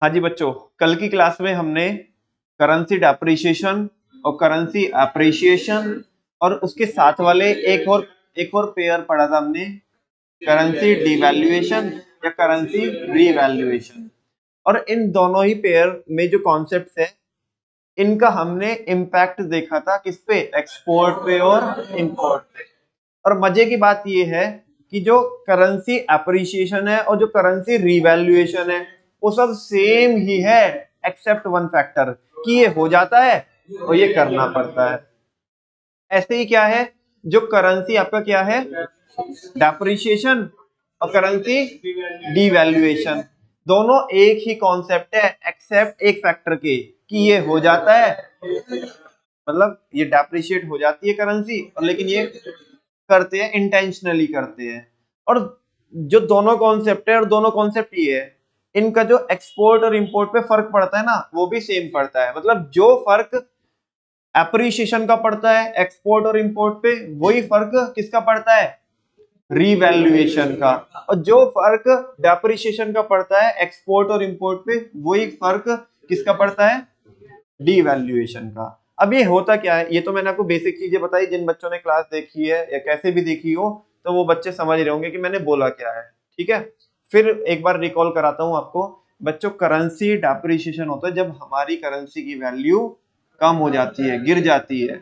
हाँ जी बच्चों, कल की क्लास में हमने करेंसी डेप्रिसिएशन और करेंसी अप्रिसिएशन और उसके साथ वाले एक और पेयर पढ़ा था हमने, करेंसी डिवैल्यूएशन या करेंसी रीवैल्यूएशन। और इन दोनों ही पेयर में जो कॉन्सेप्ट है इनका हमने इम्पैक्ट देखा था किस पे, एक्सपोर्ट पे और इंपोर्ट पे। और मजे की बात ये है कि जो करेंसी अप्रिसिएशन है और जो करेंसी रिवैल्यूएशन है वो सब सेम ही है, एक्सेप्ट वन फैक्टर कि ये हो जाता है और ये करना पड़ता है। ऐसे ही क्या है, जो करेंसी आपका क्या है, डेप्रिसिएशन और करेंसी डिवैल्यूएशन, दोनों एक ही कॉन्सेप्ट है एक्सेप्ट एक फैक्टर के कि ये हो जाता है, मतलब ये डेप्रिशिएट हो जाती है करेंसी, और लेकिन ये करते हैं इंटेंशनली करते हैं। और जो दोनों कॉन्सेप्ट है और दोनों कॉन्सेप्ट ये है, इनका जो एक्सपोर्ट और इंपोर्ट पे फर्क पड़ता है ना वो भी सेम पड़ता है। मतलब जो फर्क एप्रिसिएशन का पड़ता है एक्सपोर्ट और इंपोर्ट पे, वही फर्क किसका पड़ता है, रीवैल्यूएशन का। और जो फर्क डेप्रिसिएशन का पड़ता है एक्सपोर्ट और इंपोर्ट पे, वही फर्क किसका पड़ता है, डीवैल्यूएशन का। अब ये होता क्या है, ये तो मैंने आपको बेसिक चीजें बताई, जिन बच्चों ने क्लास देखी है या कैसे भी देखी हो तो वो बच्चे समझ रहे होंगे कि मैंने बोला क्या है। ठीक है, फिर एक बार रिकॉल कराता हूं आपको बच्चों। करेंसी डेप्रिसिएशन होता है जब हमारी करेंसी की वैल्यू कम हो जाती है, गिर जाती है।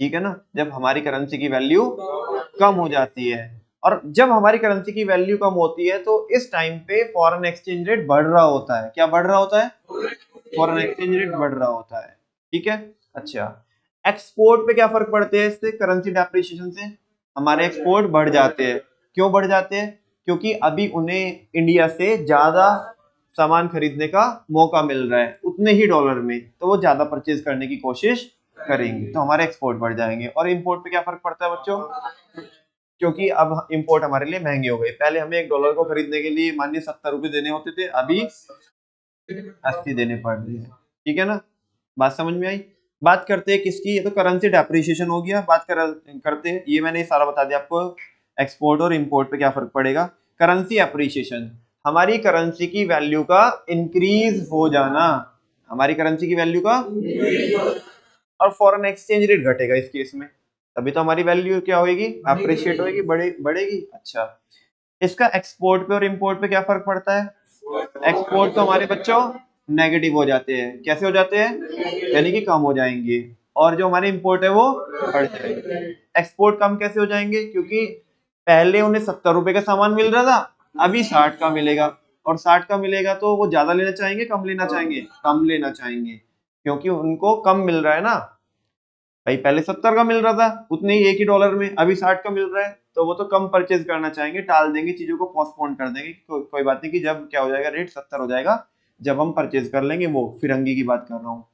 ठीक है ना, जब हमारी करेंसी की वैल्यू कम हो जाती है। और जब हमारी करेंसी की वैल्यू कम होती है तो इस टाइम पे फॉरेन एक्सचेंज रेट बढ़ रहा होता है। क्या बढ़ रहा होता है, फॉरेन एक्सचेंज रेट बढ़ रहा होता है। ठीक है, अच्छा एक्सपोर्ट पे क्या फर्क पड़ते हैं इससे, करेंसी डेप्रिसिएशन से? हमारे एक्सपोर्ट बढ़ जाते हैं। क्यों बढ़ जाते हैं? क्योंकि अभी उन्हें इंडिया से ज्यादा सामान खरीदने का मौका मिल रहा है उतने ही डॉलर में, तो वो ज्यादा परचेज करने की कोशिश करेंगे, तो हमारे एक्सपोर्ट बढ़ जाएंगे। और इंपोर्ट पे क्या फर्क पड़ता है बच्चों, क्योंकि अब इंपोर्ट हमारे लिए महंगे हो गए। पहले हमें $1 को खरीदने के लिए मानिए 70 रुपए देने होते थे, अभी 80 देने पड़ रहे हैं। ठीक है ना, बात समझ में आई? बात करते हैं किसकी, ये तो करेंसी डेप्रिसिएशन हो गया। करते हैं, ये मैंने सारा बता दिया आपको, एक्सपोर्ट और इंपोर्ट पे क्या फर्क पड़ेगा। करेंसी अप्रिसिएशन, हमारी करेंसी की वैल्यू का इंक्रीज हो जाना, हमारी करेंसी की वैल्यू का, और फॉरेन एक्सचेंज रेट घटेगा इस केस में, तभी तो हमारी वैल्यू क्या होगी, अप्रिशिएट होगी, बढ़ेगी। अच्छा, इसका एक्सपोर्ट पे और इंपोर्ट पे क्या फर्क पड़ता है? एक्सपोर्ट तो हमारे बच्चों नेगेटिव हो जाते हैं। कैसे हो जाते हैं, यानी कि कम हो जाएंगे। और जो हमारे इंपोर्ट है वो बढ़ जाएंगे। एक्सपोर्ट कम कैसे हो जाएंगे, क्योंकि पहले उन्हें 70 रुपए का सामान मिल रहा था, अभी 60 का मिलेगा। और 60 का मिलेगा तो वो ज्यादा लेना चाहेंगे, कम लेना चाहेंगे, कम लेना चाहेंगे, क्योंकि उनको कम मिल रहा है ना भाई। पहले 70 का मिल रहा था उतने ही, एक ही डॉलर में, अभी 60 का मिल रहा है, तो वो तो कम परचेज करना चाहेंगे, टाल देंगे चीजों को, पोस्टपोन कर देंगे। कोई बात नहीं, कि जब क्या हो जाएगा, रेट 70 हो जाएगा जब हम परचेज कर लेंगे, वो फिरंगी की बात कर रहा हूँ।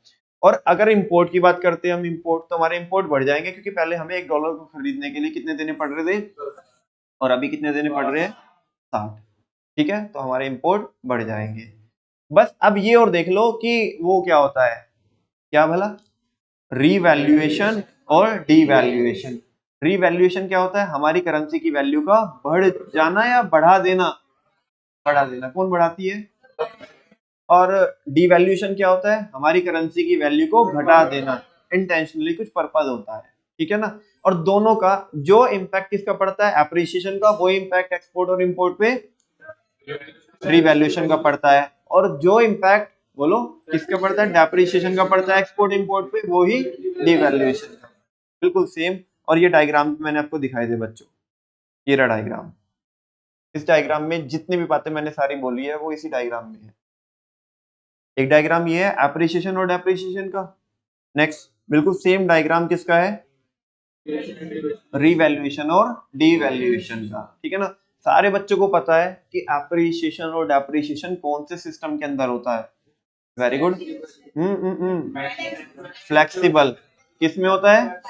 और अगर इंपोर्ट की बात करते हैं हम, इंपोर्ट तो हमारे इंपोर्ट बढ़ जाएंगे, क्योंकि पहले हमें $1 को खरीदने के लिए कितने देने पड़ रहे थे, और अभी कितने देने पड़ रहे हैं, 60। ठीक है, तो हमारे इंपोर्ट बढ़ जाएंगे। बस अब ये और देख लो कि वो क्या होता है, क्या भला, रीवैल्यूएशन और डीवैल्यूएशन। रीवैल्यूएशन क्या होता है, हमारी करेंसी की वैल्यू का बढ़ जाना या बढ़ा देना, बढ़ा देना। कौन बढ़ाती है? और डीवैल्यूएशन क्या होता है, हमारी करेंसी की वैल्यू को घटा देना, इंटेंशनली कुछ पर्पज होता है। ठीक है ना, और दोनों का जो इम्पैक्ट किसका पड़ता है, एप्रिसिएशन का, वो इम्पैक्ट एक्सपोर्ट और इंपोर्ट पे रिवैल्यूएशन का पड़ता है। और जो इम्पैक्ट बोलो किसका पड़ता है, डेप्रिसिएशन का पड़ता है एक्सपोर्ट इंपोर्ट पे, वो ही डिवैल्यूएशन का। बिल्कुल सेम। और ये डायग्राम मैंने आपको दिखाई दे बच्चों, ये रहा डायग्राम। इस डायग्राम में जितनी भी बातें मैंने सारी बोली है वो इसी डायग्राम में है। एक डायग्राम ये है एप्रिसिएशन और डेप्रिसिएशन का। नेक्स्ट बिल्कुल सेम डायग्राम किसका है, रिवैल्यूएशन और डीवैल्यूएशन का। ठीक है ना, सारे बच्चों को पता है कि एप्रिसिएशन और डेप्रिसिएशन कौन से सिस्टम के अंदर होता है। Very good. फ्लेक्सिबल किस में होता है,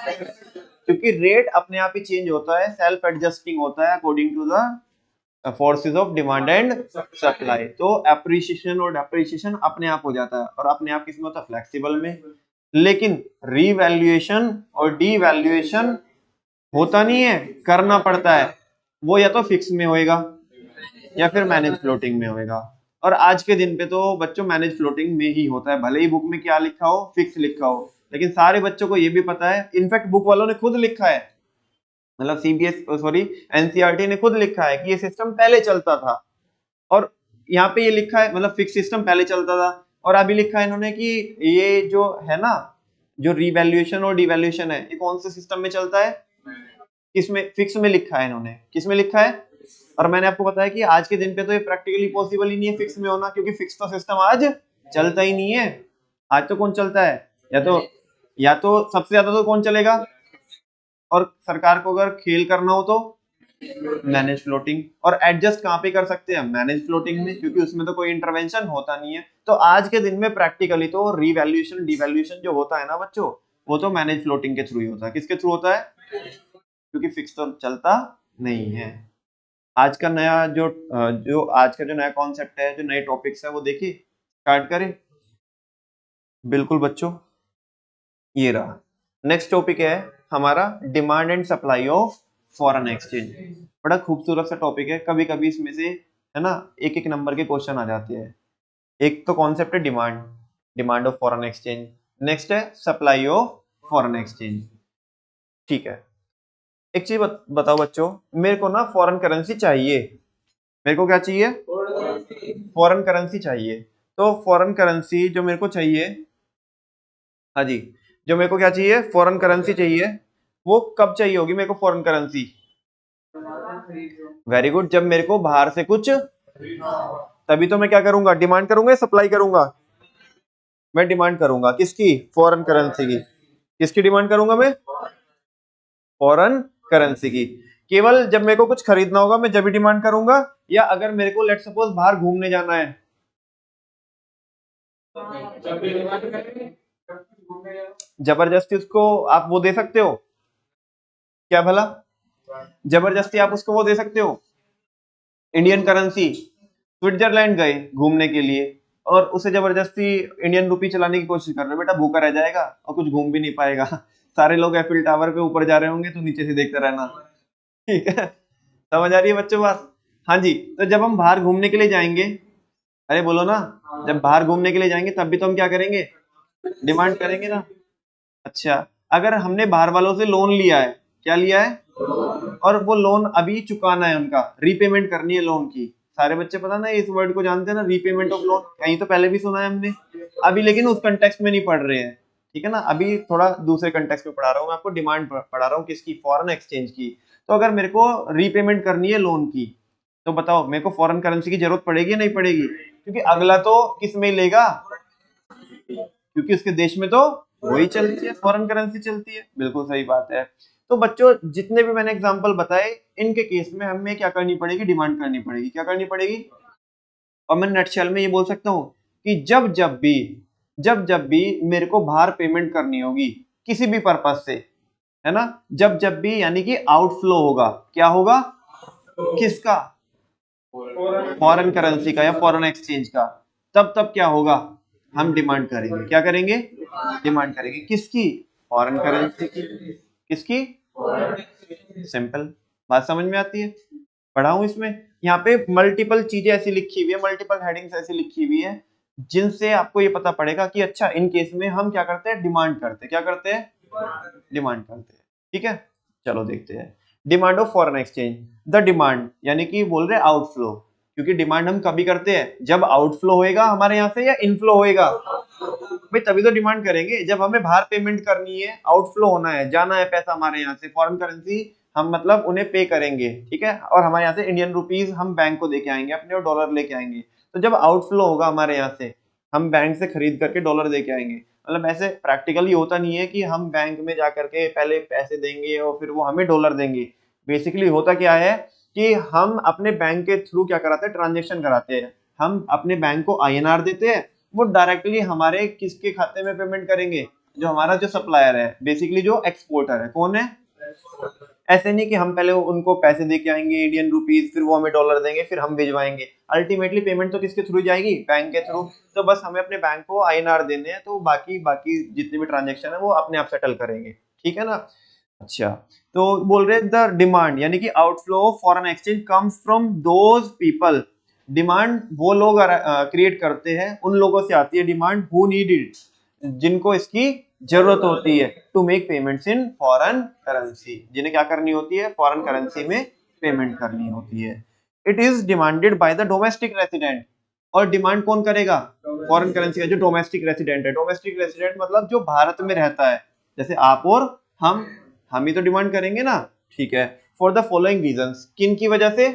क्योंकि रेट अपने आप ही चेंज होता है, सेल्फ एडजस्टिंग होता है according to the forces of demand and supply. तो एप्रिसिएशन और डेप्रिसिएशन अपने आप हो जाता है, और अपने आप किसमें होता है, फ्लेक्सिबल में। लेकिन रीवैल्यूएशन और डीवैल्यूएशन होता नहीं है, करना पड़ता है। वो या तो फिक्स में होएगा या फिर मैनेज फ्लोटिंग में होएगा। और आज के दिन पे तो बच्चों मैनेज फ्लोटिंग में ही होता है, भले ही बुक में क्या लिखा हो, फिक्स लिखा हो, लेकिन सारे बच्चों को ये भी पता है, इनफैक्ट बुक वालों ने खुद लिखा है, मतलब एनसीईआरटी ने खुद लिखा है कि ये सिस्टम पहले चलता था, और यहाँ पे ये लिखा है, मतलब फिक्स सिस्टम पहले चलता था, और अभी लिखा है इन्होंने कि ये जो है ना, जो रिवैल्यूएशन और डिवैल्यूएशन है, ये कौन से सिस्टम में चलता है, किसमें, फिक्स में लिखा है इन्होंने, किसमें लिखा है। और मैंने आपको बताया कि आज के दिन पे तो ये प्रैक्टिकली पॉसिबल ही नहीं है फिक्स में होना, क्योंकि फिक्स तो सिस्टम आज चलता ही नहीं है। आज तो कौन चलता है, या तो सबसे ज्यादा तो कौन चलेगा, और सरकार को अगर खेल करना हो तो मैनेज फ्लोटिंग, और एडजस्ट कहाँ पे कर सकते हैं, मैनेज फ्लोटिंग में, क्योंकि उसमें तो कोई इंटरवेंशन होता नहीं है। तो आज के दिन में प्रैक्टिकली तो रिवैल्यूएशन डिवैल्यूएशन जो होता है ना बच्चों, वो तो मैनेज फ्लोटिंग के थ्रू ही होता है। किसके थ्रू होता है, क्योंकि फिक्स तो चलता नहीं है। आज का नया जो आज का जो नया कॉन्सेप्ट है, जो नए टॉपिक्स है, वो देखिए, स्टार्ट करें। बिल्कुल बच्चों, ये रहा नेक्स्ट टॉपिक है हमारा, demand and supply of foreign exchange. बड़ा खूबसूरत सा टॉपिक है, कभी कभी इसमें से है ना एक एक नंबर के क्वेश्चन आ जाते हैं। एक तो कॉन्सेप्ट है demand, demand of foreign exchange, next है सप्लाई ऑफ फॉरेन एक्सचेंज। ठीक है, एक चीज बताओ बच्चों, मेरे को ना फॉरेन करेंसी चाहिए, मेरे को क्या चाहिए, फॉरेन करेंसी चाहिए। तो फॉरेन करेंसी जो मेरे को चाहिए, हाँ जी, जो मेरे को क्या चाहिए, फॉरेन करेंसी चाहिए, वो कब चाहिए होगी मेरे को फॉरेन करेंसी, वेरी गुड, जब मेरे को बाहर से कुछ, तभी तो मैं क्या करूंगा, डिमांड करूंगा या सप्लाई करूंगा, मैं डिमांड करूंगा, किसकी, फॉरेन करेंसी की। किसकी डिमांड करूंगा मैं, फॉरेन करेंसी की। केवल जब मेरे को कुछ खरीदना होगा मैं जब भी डिमांड करूंगा, या अगर मेरे को लेट सपोज बाहर घूमने जाना है, जबरदस्ती उसको आप वो दे सकते हो क्या भला, जबरदस्ती आप उसको वो दे सकते हो, इंडियन करेंसी, स्विट्जरलैंड गए घूमने के लिए और उसे जबरदस्ती इंडियन रुपी चलाने की कोशिश कर रहे हो, बेटा भूखा रह जाएगा और कुछ घूम भी नहीं पाएगा। सारे लोग एफिल टावर पे ऊपर जा रहे होंगे तो नीचे से देखते रहना, ठीक है, समझ आ रही है बच्चों बात। हाँ जी, तो जब हम बाहर घूमने के लिए जाएंगे, अरे बोलो ना, जब बाहर घूमने के लिए जाएंगे तब भी तो हम क्या करेंगे, डिमांड करेंगे ना। अच्छा, अगर हमने बाहर वालों से लोन लिया है, क्या लिया है, और वो लोन अभी चुकाना है, उनका रीपेमेंट करनी है लोन की, सारे बच्चे पता ना इस वर्ड को जानते हैं ना, रीपेमेंट ऑफ लोन, कहीं तो पहले भी सुना है हमने, अभी लेकिन उस कंटेक्स्ट में नहीं पढ़ रहे हैं, ठीक है ना, अभी थोड़ा दूसरे कंटेक्स्ट में पढ़ा रहा हूँ मैं आपको, डिमांड पढ़ा रहा हूँ किसकी, फॉरेन एक्सचेंज की। तो अगर मेरे को रीपेमेंट करनी है लोन की, तो बताओ मेरे को फॉरेन करेंसी की जरूरत पड़ेगी या नहीं पड़ेगी, क्योंकि अगला तो किस में लेगा, क्योंकि उसके देश में तो वही चलती है, फॉरेन करेंसी चलती है, बिल्कुल सही बात है। तो बच्चों जितने भी मैंने एग्जांपल बताए, इनके केस में हमें क्या करनी पड़ेगी, डिमांड करनी पड़ेगी, क्या करनी पड़ेगी। और मैं नटशेल में ये बोल सकता हूँ कि जब जब भी मेरे को बाहर पेमेंट करनी होगी किसी भी पर्पज से, है ना, जब जब भी यानी कि आउटफ्लो होगा, क्या होगा, किसका, फॉरेन करेंसी का या फॉरेन एक्सचेंज का, तब तब क्या होगा, हम डिमांड करेंगे, क्या करेंगे, डिमांड करेंगे, किसकी, फॉरेन करेंसी की, किसकी, सिंपल, बात समझ में आती है। पढ़ाऊं इसमें, यहाँ पे मल्टीपल चीजें ऐसी लिखी हुई है, मल्टीपल हेडिंग्स ऐसी लिखी हुई है, जिनसे आपको ये पता पड़ेगा कि अच्छा इन केस में हम क्या करते हैं, डिमांड करते हैं, क्या करते हैं, डिमांड करते हैं, ठीक है। चलो देखते हैं, demand of foreign exchange, the demand यानी कि बोल रहे आउटफ्लो, क्योंकि डिमांड हम कभी करते हैं जब आउटफ्लो होएगा हमारे यहाँ से या इनफ्लो होएगा, भाई तभी तो डिमांड करेंगे, जब हमें बाहर पेमेंट करनी है, आउटफ्लो होना है, जाना है पैसा हमारे यहाँ से, फॉरेन करेंसी हम मतलब उन्हें पे करेंगे, ठीक है, और हमारे यहाँ से इंडियन रुपीस हम बैंक को देके आएंगे अपने, और डॉलर लेके आएंगे। तो जब आउटफ्लो होगा हमारे यहाँ से, हम बैंक से खरीद करके डॉलर देके आएंगे, मतलब ऐसे प्रैक्टिकली होता नहीं है कि हम बैंक में जा करके पहले पैसे देंगे और फिर वो हमें डॉलर देंगे। बेसिकली होता क्या है कि हम अपने बैंक के थ्रू क्या कराते हैं, ट्रांजेक्शन कराते हैं, हम अपने बैंक को INR देते हैं, वो डायरेक्टली हमारे किसके खाते में पेमेंट करेंगे, जो हमारा जो सप्लायर है, बेसिकली जो एक्सपोर्टर है, कौन है, ऐसे नहीं कि हम पहले उनको पैसे दे के आएंगे इंडियन रुपीस, फिर वो हमें डॉलर देंगे, फिर हम भिजवाएंगे, अल्टीमेटली पेमेंट तो किसके थ्रू जाएगी, बैंक के थ्रू। तो बस हमें अपने बैंक को INR देने हैं, तो बाकी बाकी जितने भी ट्रांजेक्शन है वो अपने आप सेटल करेंगे, ठीक है ना। अच्छा, तो बोल रहे द डिमांड यानी कि outflow of foreign exchange comes from those people demand वो लोग क्रिएट करते हैं, उन लोगों से आती है डिमांड हु नीड इट, जिनको इसकी जरूरत होती है, to make payments in foreign currency, जिन्हें क्या करनी होती है, फॉरेन करेंसी में पेमेंट करनी होती है। It is demanded by the domestic resident, और डिमांड कौन करेगा, फॉरेन करेंसी का जो डोमेस्टिक रेसिडेंट है। डोमेस्टिक रेसिडेंट मतलब जो भारत में रहता है, जैसे आप और हम ही तो डिमांड करेंगे ना, ठीक है। फॉर द फॉलोइंग रीजंस, किन की वजह से,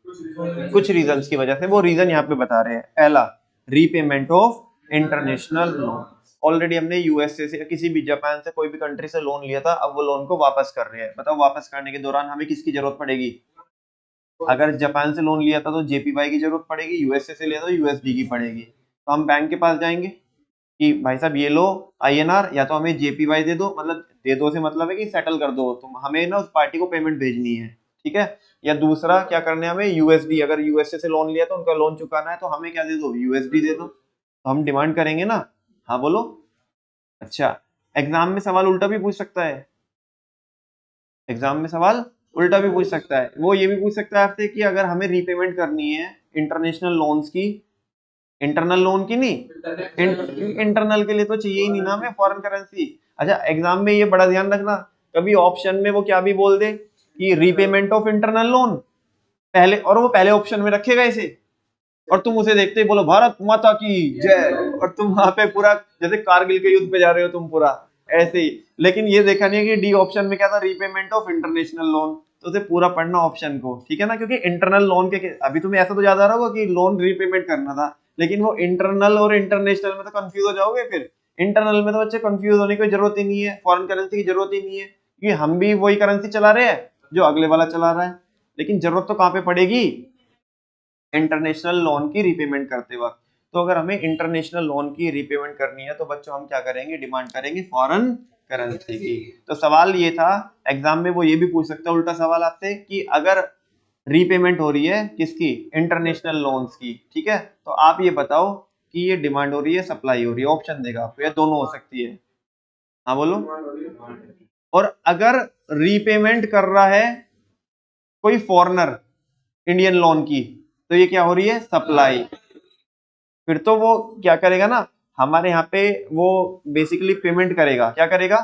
कुछ रीजंस की वजह से, वो रीजन यहाँ पे बता रहे हैं। पहला, repayment of international loan, already हमने यूएसए से या किसी भी जापान से कोई भी कंट्री से लोन लिया था, अब वो लोन को वापस कर रहे हैं। बताओ वापस करने के दौरान हमें किसकी जरूरत पड़ेगी, अगर जापान से लोन लिया था तो जेपीवाई की जरूरत पड़ेगी, यूएसए से लिया तो यूएसडी की पड़ेगी। तो हम बैंक के पास जाएंगे कि भाई साहब ये लो आईएनआर, या तो हमें जेपीवाई दे दो, मतलब दे दो से मतलब है कि सेटल कर दो, तुम हमें ना उस पार्टी को पेमेंट भेजनी है, ठीक है। या दूसरा क्या करने हमें, यूएसडी, अगर यूएसए से लोन लिया तो उनका लोन चुकाना है, तो हमें क्या दे दो, यूएसडी दे दो। तो हम डिमांड करेंगे ना, हाँ बोलो। अच्छा, एग्जाम में सवाल उल्टा भी पूछ सकता है, एग्जाम में सवाल उल्टा भी पूछ सकता है। वो ये भी पूछ सकता है आपसे कि अगर हमें रीपेमेंट करनी है इंटरनेशनल लोन्स की, इंटरनल लोन की नहीं, इंटरनल के लिए तो चाहिए ही नहीं ना हमें फॉरेन करेंसी। अच्छा, एग्जाम में ये बड़ा ध्यान रखना, कभी ऑप्शन में वो क्या भी बोल दे कि रीपेमेंट ऑफ इंटरनल लोन पहले, और वो पहले ऑप्शन में रखेगा इसे, और तुम उसे देखते ही बोलो भारत माता की जय, और तुम वहां पे पूरा जैसे कारगिल के युद्ध पे जा रहे हो तुम पूरा ऐसे ही। लेकिन ये देखा नहीं है कि डी ऑप्शन में क्या था, रीपेमेंट ऑफ इंटरनेशनल लोन, तो उसे पूरा पढ़ना ऑप्शन को, ठीक है ना। क्योंकि इंटरनल लोन के अभी तुम्हें ऐसा तो याद आ रहा होगा कि लोन रीपेमेंट करना था, लेकिन वो इंटरनल और इंटरनेशनल में तो कंफ्यूज हो जाओगे फिर। इंटरनल में तो बच्चे कंफ्यूज होने की जरूरत ही नहीं है, फॉरेन करेंसी की जरूरत ही नहीं है, क्योंकि हम भी वही करेंसी चला रहे हैं जो अगले वाला चला रहा है। लेकिन जरूरत तो कहाँ पे पड़ेगी, इंटरनेशनल लोन की रीपेमेंट करते वक्त। तो अगर हमें इंटरनेशनल लोन की रीपेमेंट करनी है तो बच्चों हम क्या करेंगे, डिमांड करेंगे फॉरेन करेंसी की। तो सवाल ये था, एग्जाम में वो ये भी पूछ सकता है उल्टा सवाल आपसे कि अगर रीपेमेंट हो रही है किसकी, इंटरनेशनल लोन्स की, ठीक है, तो आप ये बताओ कि ये डिमांड हो रही है सप्लाई हो रही है, ऑप्शन देगा आपको, या दोनों हो सकती है, हाँ बोलो। और अगर रीपेमेंट कर रहा है कोई फॉरेनर इंडियन लोन की, तो ये क्या हो रही है, सप्लाई। फिर तो वो क्या करेगा ना, हमारे यहाँ पे वो बेसिकली पेमेंट करेगा, क्या करेगा,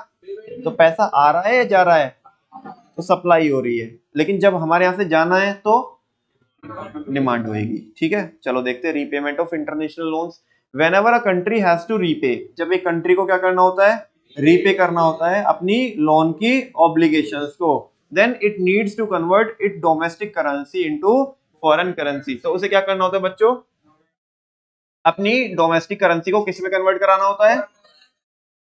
तो पैसा आ रहा है या जा रहा है, तो सप्लाई हो रही है। लेकिन जब हमारे यहाँ से जाना है तो डिमांड होगी, ठीक है। चलो देखते हैं, repayment of international loans, whenever a country has to repay, जब एक कंट्री को क्या करना होता है, रीपे करना होता है अपनी लोन की ऑब्लिगेशंस को, then it needs to convert it domestic currency into foreign currency. तो उसे क्या करना होता है बच्चों, अपनी डोमेस्टिक करेंसी को किस में कन्वर्ट कराना होता है,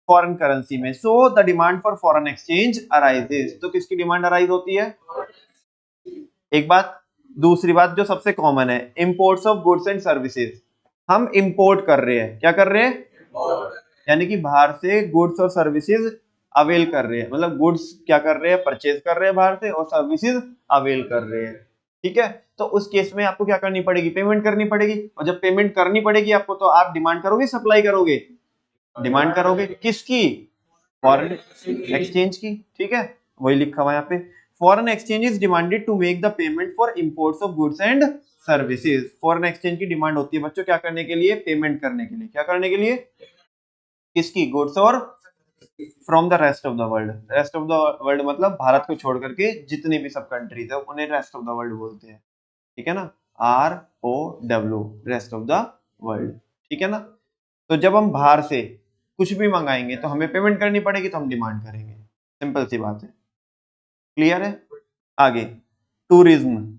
फॉरेन करेंसी में। So the demand for foreign exchange arises, तो किसकी डिमांड अराइज होती है, एक बात। दूसरी बात जो सबसे कॉमन है, imports of goods and services, हम इंपोर्ट कर रहे हैं, क्या कर रहे हैं, यानी कि बाहर से गुड्स और सर्विसेज अवेल कर रहे हैं, मतलब गुड्स क्या कर रहे हैं, परचेज कर रहे हैं बाहर से, और सर्विसेज अवेल कर रहे हैं, ठीक है। तो उस केस में आपको क्या करनी पड़ेगी, पेमेंट करनी पड़ेगी, और जब पेमेंट करनी पड़ेगी आपको, तो आप डिमांड करोगे सप्लाई करोगे, डिमांड करोगे किसकी, फॉरेन एक्सचेंज की, ठीक है। वही लिखा हुआ है यहाँ पे, foreign exchange is demanded to make the payment for imports of goods and services. Foreign exchange की डिमांड होती है बच्चों क्या करने के लिए, पेमेंट करने के लिए, क्या करने के लिए, किसकी, गुड्स और from the rest of the world. Rest of the world मतलब भारत को छोड़ करके जितनी भी सब कंट्रीज है उन्हें रेस्ट ऑफ द वर्ल्ड बोलते हैं, ठीक है ना, ROW, rest of the world, ठीक है ना। तो जब हम बाहर से कुछ भी मंगाएंगे तो हमें पेमेंट करनी पड़ेगी, तो हम डिमांड करेंगे, सिंपल सी बात है, क्लियर है। आगे, टूरिज्म,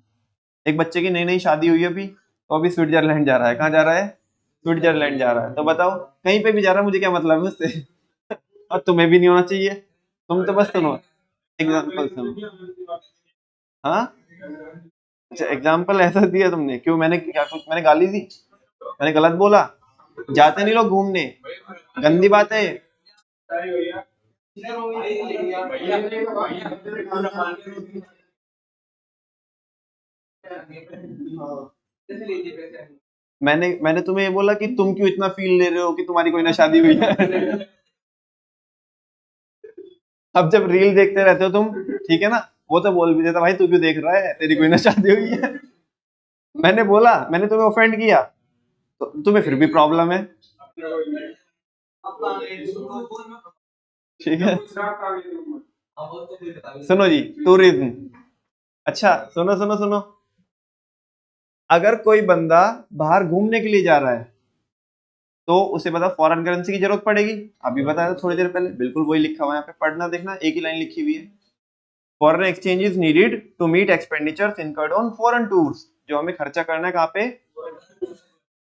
एक बच्चे की नई नई शादी हुई है अभी, तो अभी स्विट्जरलैंड जा रहा है, कहाँ जा रहा है, स्विट्जरलैंड जा रहा है। तो बताओ कहीं पे भी जा रहा है, मुझे क्या मतलब है उससे और तुम्हें भी नहीं होना चाहिए, तुम तो बस सुनो, एग्जाम्पल सुनो, हाँ। अच्छा, एग्जाम्पल ऐसा दिया तुमने, क्यों, मैंने क्या कुछ, मैंने गाली दी, मैंने गलत बोला, जाते नहीं लोग घूमने, गंदी बात है ये। मैंने तुम्हें ये बोला कि तुम क्यों इतना फील ले रहे हो कि तुम्हारी कोई ना शादी हुई है अब जब रील देखते रहते हो तुम, ठीक है ना, वो तो बोल भी देता भाई तू क्यों देख रहा है, तेरी कोई ना शादी हुई है मैंने बोला, मैंने तुम्हें ऑफेंड किया तो तुम्हें फिर भी प्रॉब्लम है, ठीक है। सुनो जी, टूरिज्म। अच्छा सुनो सुनो सुनो, अगर कोई बंदा बाहर घूमने के लिए जा रहा है तो उसे पता फॉरेन करेंसी की जरूरत पड़ेगी। अभी बताया था थोड़ी देर पहले, बिल्कुल वही लिखा हुआ है यहाँ पे, पढ़ना देखना, एक ही लाइन लिखी हुई है। Foreign exchange is needed to meet expenditures incurred on foreign tours. जो हमें खर्चा करना है कहाँ पे,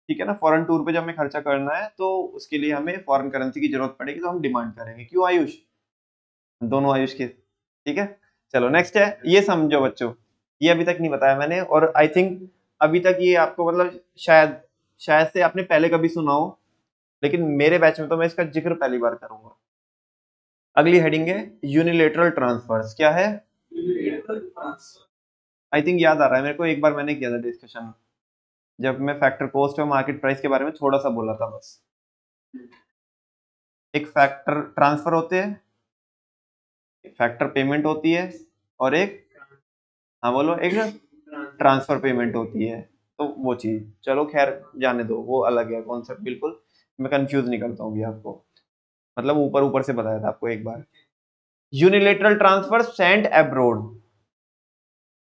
ठीक है ना, फॉरेन टूर पे जब हमें खर्चा करना है तो उसके लिए हमें फॉरेन करेंसी की जरूरत पड़ेगी, तो हम डिमांड करेंगे। क्यों आयुष, दोनों आयुष के, ठीक है। चलो नेक्स्ट है, ये समझो बच्चों, ये अभी तक नहीं बताया मैंने, और आई थिंक अभी तक ये आपको मतलब शायद शायद से आपने पहले कभी सुना हो, लेकिन मेरे बैच में तो मैं इसका जिक्र पहली बार करूंगा। अगली हेडिंग है यूनिलेटरल ट्रांसफर्स। क्या है, आई थिंक याद आ रहा है मेरे को, एक बार मैंने किया था डिस्कशन, जब मैं फैक्टर कॉस्ट और मार्केट प्राइस के बारे में थोड़ा सा बोला था बस। एक फैक्टर ट्रांसफर होते हैं, एक फैक्टर पेमेंट होती है, और एक, हाँ बोलो, एक ट्रांसफर पेमेंट होती है। तो वो चीज, चलो खैर जाने दो, वो अलग है कॉन्सेप्ट, बिल्कुल मैं कंफ्यूज नहीं करता हूँ अभी आपको, मतलब ऊपर ऊपर से बताया था आपको एक बार। यूनिलेटरल ट्रांसफर सेंट अब्रोड,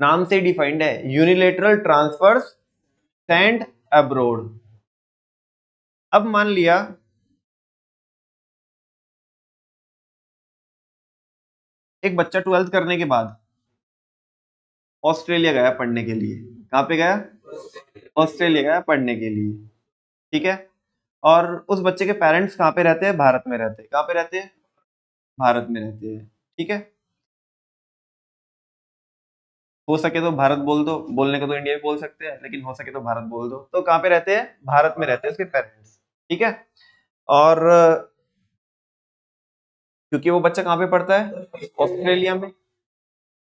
नाम से डिफाइंड है, यूनिलेटरल ट्रांसफर सेंट अब्रोड। अब मान लिया एक बच्चा 12th करने के बाद ऑस्ट्रेलिया गया पढ़ने के लिए। कहाँ पे गया, ऑस्ट्रेलिया गया पढ़ने के लिए, ठीक है। और उस बच्चे के पेरेंट्स कहाँ पे रहते हैं, भारत में रहते हैं। कहाँ पे रहते हैं, भारत में रहते हैं, ठीक है। हो सके तो भारत बोल दो, बोलने को तो इंडिया भी बोल सकते हैं, लेकिन हो सके तो भारत बोल दो। तो कहाँ पे रहते हैं, भारत में रहते हैं उसके पेरेंट्स, ठीक है। और क्योंकि वो बच्चा कहाँ पे पढ़ता है, ऑस्ट्रेलिया में,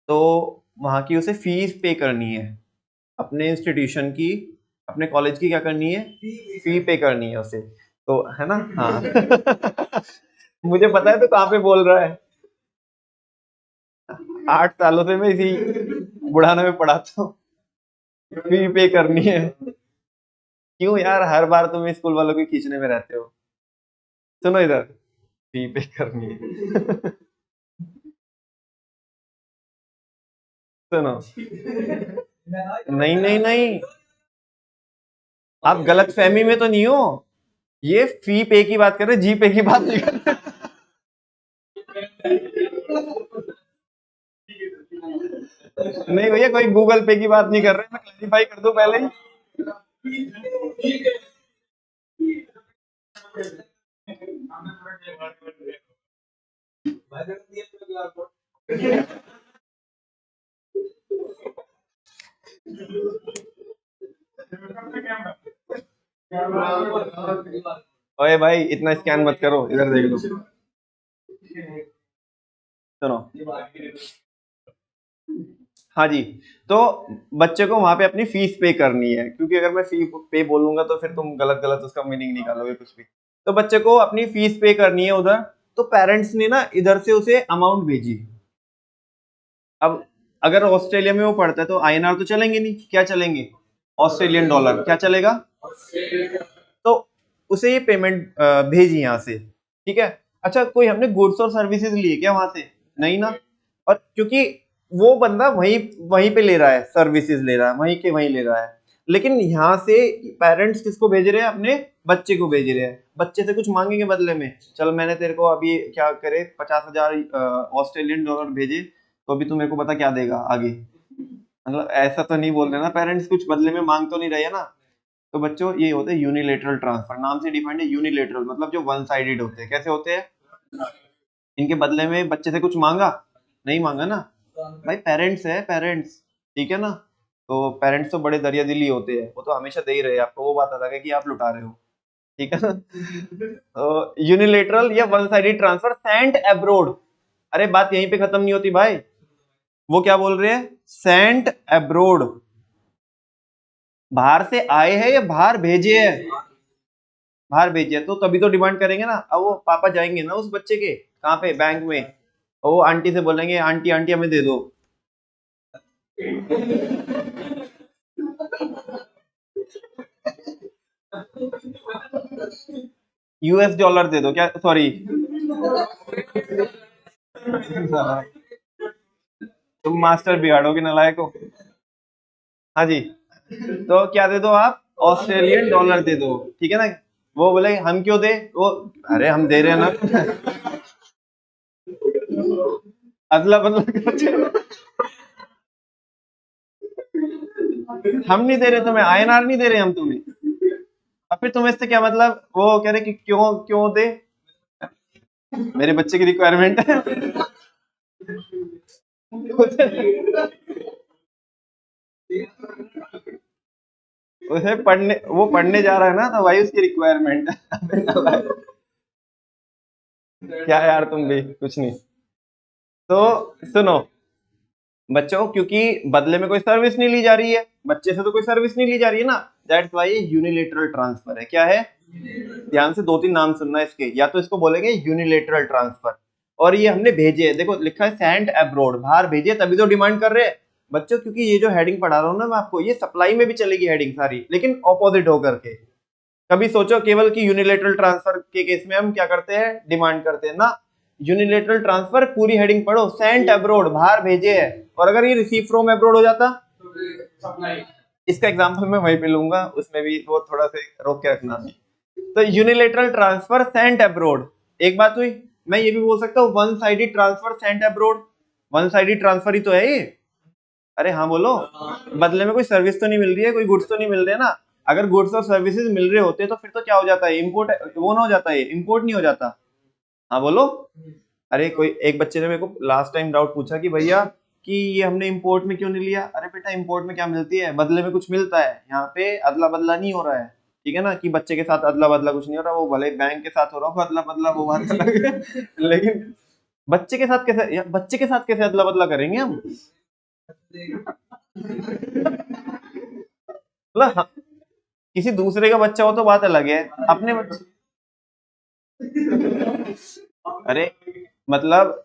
तो वहां की उसे फीस पे करनी है, अपने इंस्टीट्यूशन की, अपने कॉलेज की क्या करनी है, फी पे करनी है उसे, तो है ना, हाँ। मुझे पता है तो कहाँ पे बोल रहा है, 8 सालों से मैं इसी बुढ़ाना में पढ़ाता हूँ, फी पे करनी है। क्यों यार, हर बार तुम स्कूल वालों को खींचने में रहते हो। सुनो इधर, फी पे करनी है। सुनो, नहीं नहीं नहीं, आप गलत फहमी में तो नहीं हो, ये फी पे की बात कर रहे, जी पे की बात नहीं कर रहे। नहीं भैया, कोई गूगल पे की बात नहीं कर रहे, मैं क्लैरिफाई कर दूं पहले ही। ओए भाई, इतना स्कैन मत करो, इधर देख लो। सुनो, हाँ जी, तो बच्चे को वहां पे अपनी फीस पे करनी है, क्योंकि अगर मैं फी पे बोलूंगा तो फिर तुम गलत गलत उसका मीनिंग निकालोगे कुछ भी। तो बच्चे को अपनी फीस पे करनी है उधर, तो पेरेंट्स ने ना इधर से उसे अमाउंट भेजी। अब अगर ऑस्ट्रेलिया में वो पढ़ता है तो आईएनआर तो चलेंगे नहीं, क्या चलेंगे, ऑस्ट्रेलियन डॉलर, क्या चलेगा। तो उसे ये पेमेंट भेजी यहाँ से, ठीक है। अच्छा, कोई हमने गुड्स और सर्विसेज लिए क्या वहां से, नहीं ना। और क्योंकि वो बंदा वहीं वहीं पे ले रहा है, सर्विसेज ले रहा है, वहीं के वहीं ले रहा है, लेकिन यहाँ से पेरेंट्स किसको भेज रहे हैं, अपने बच्चे को भेज रहे हैं, बच्चे से कुछ मांगेंगे बदले में, चल मैंने तेरे को अभी क्या करे 50,000 ऑस्ट्रेलियन डॉलर भेजे, तो अभी तू मेरे को बता क्या देगा आगे, मतलब ऐसा तो नहीं बोल रहे ना, पेरेंट्स कुछ बदले में मांग तो नहीं रहे है ना। तो बच्चों ये होते हैं यूनिलेटरल ट्रांसफर, नाम से डिफाइंड है यूनिलेटरल, मतलब जो वन साइडेड होते हैं। कैसे होते हैं, इनके बदले में बच्चे से कुछ मांगा, नहीं मांगा ना, भाई पेरेंट्स है, पेरेंट्स, ठीक है ना। तो पेरेंट्स तो बड़े दरिया दिली होते हैं, वो तो हमेशा दे ही रहे हैं आपको, वो बात अलग है कि आप लुटा रहे हो, ठीक है ना। तो यूनिलेटरल या one sided transfer sent abroad, अरे बात यहीं पे खत्म नहीं होती भाई, वो क्या बोल रहे हैं, सेंट अब्रोड, बाहर से आए हैं या बाहर भेजे हैं, बाहर भेजे तो तभी तो डिमांड करेंगे ना। अब वो पापा जाएंगे ना उस बच्चे के, कहाँ पे, बैंक में, और वो आंटी से बोलेंगे, आंटी आंटी हमें दे दो। यूएस डॉलर दे दो क्या, सॉरी। तुम मास्टर बिगाड़ोगे नालायक हो। हाँ जी, तो क्या दे दो आप, ऑस्ट्रेलियन डॉलर दे दो, ठीक है ना। वो बोले हम क्यों दे, वो अरे हम दे रहे हैं ना। अदला बदला हम नहीं दे रहे तुम्हें, आईएनआर नहीं दे रहे हम तुम्हें। और फिर तुम्हें इससे क्या मतलब, वो कह रहे कि क्यों क्यों दे, मेरे बच्चे की रिक्वायरमेंट है। उसे पढ़ने, वो पढ़ने जा रहा है ना, तो भाई उसकी रिक्वायरमेंट है। क्या यार तुम भी कुछ नहीं। तो सुनो बच्चों, क्योंकि बदले में कोई सर्विस नहीं ली जा रही है, बच्चे से तो कोई सर्विस नहीं ली जा रही है ना, दैट्स व्हाई यूनिलेटरल ट्रांसफर है। क्या है, ध्यान से दो तीन नाम सुनना इसके, या तो इसको बोलेंगे यूनिलेटरल ट्रांसफर, और ये हमने भेजे, देखो लिखा है सेंड अब्रॉड, बाहर भेजे, तभी तो डिमांड कर रहे हैं बच्चों, क्योंकि ये जो हेडिंग पढ़ा रहा हूँ ना मैं आपको, ये सप्लाई में भी चलेगी हेडिंग सारी, लेकिन ऑपोजिट होकर के। कभी सोचो केवल कि यूनिलेटरल ट्रांसफर के केस में हम क्या करते हैं, डिमांड करते हैं ना। यूनिलेटरल ट्रांसफर पूरी हेडिंग पढ़ो, सेंट अब्रोड, बाहर भेजे है, और अगर ये रिसीव फ्रॉम अब्रोड हो जाता, इसका एग्जांपल मैं वहीं पे लूंगा, उसमें भी वो थोड़ा सा रोक के रखना। तो यूनिलेटरल ट्रांसफर सेंट अब्रोड, एक बात हुई। मैं ये भी बोल सकता हूँ one sided transfer sent abroad, one sided transfer ही तो है ये। अरे हाँ बोलो, बदले में कोई सर्विस तो नहीं मिल रही है, कोई गुड्स तो नहीं मिल रहे ना। अगर गुड्स और सर्विसेज मिल रहे होते तो फिर तो क्या हो जाता है, इम्पोर्ट, वो ना हो जाता है, इम्पोर्ट नहीं हो जाता। हाँ बोलो। अरे कोई एक बच्चे ने मेरे को लास्ट टाइम डाउट पूछा कि भैया कि ये हमने इंपोर्ट में क्यों नहीं लिया। अरे बेटा इंपोर्ट में क्या मिलती है, बदले में कुछ मिलता है, यहाँ पे अदला बदला नहीं हो रहा है, ठीक है ना, कि बच्चे के साथ अदला बदला कुछ नहीं हो रहा, वो भले बैंक के साथ हो रहा हो अदला बदला, वो बात अलग है। लेकिन बच्चे के साथ कैसे, बच्चे के साथ कैसे अदला बदला करेंगे हम। मतलब किसी दूसरे का बच्चा हो तो बात अलग है, अपने बच्चे। अरे मतलब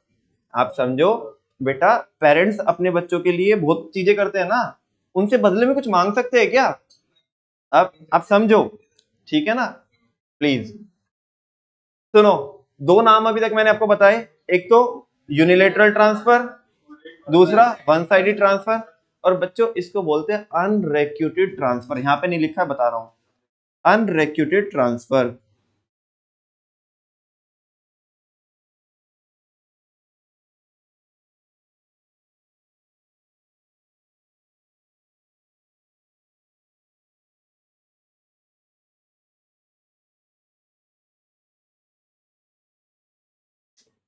आप समझो बेटा, पेरेंट्स अपने बच्चों के लिए बहुत चीजें करते हैं ना, उनसे बदले में कुछ मांग सकते हैं क्या। आप समझो, ठीक है ना, प्लीज सुनो। दो नाम अभी तक मैंने आपको बताए, एक तो यूनिलेटरल ट्रांसफर, दूसरा वन साइडेड ट्रांसफर, और बच्चों इसको बोलते हैं अनरेक्यूटेड ट्रांसफर, यहाँ पे नहीं लिखा है बता रहा हूं, अनरेक्यूटेड ट्रांसफर।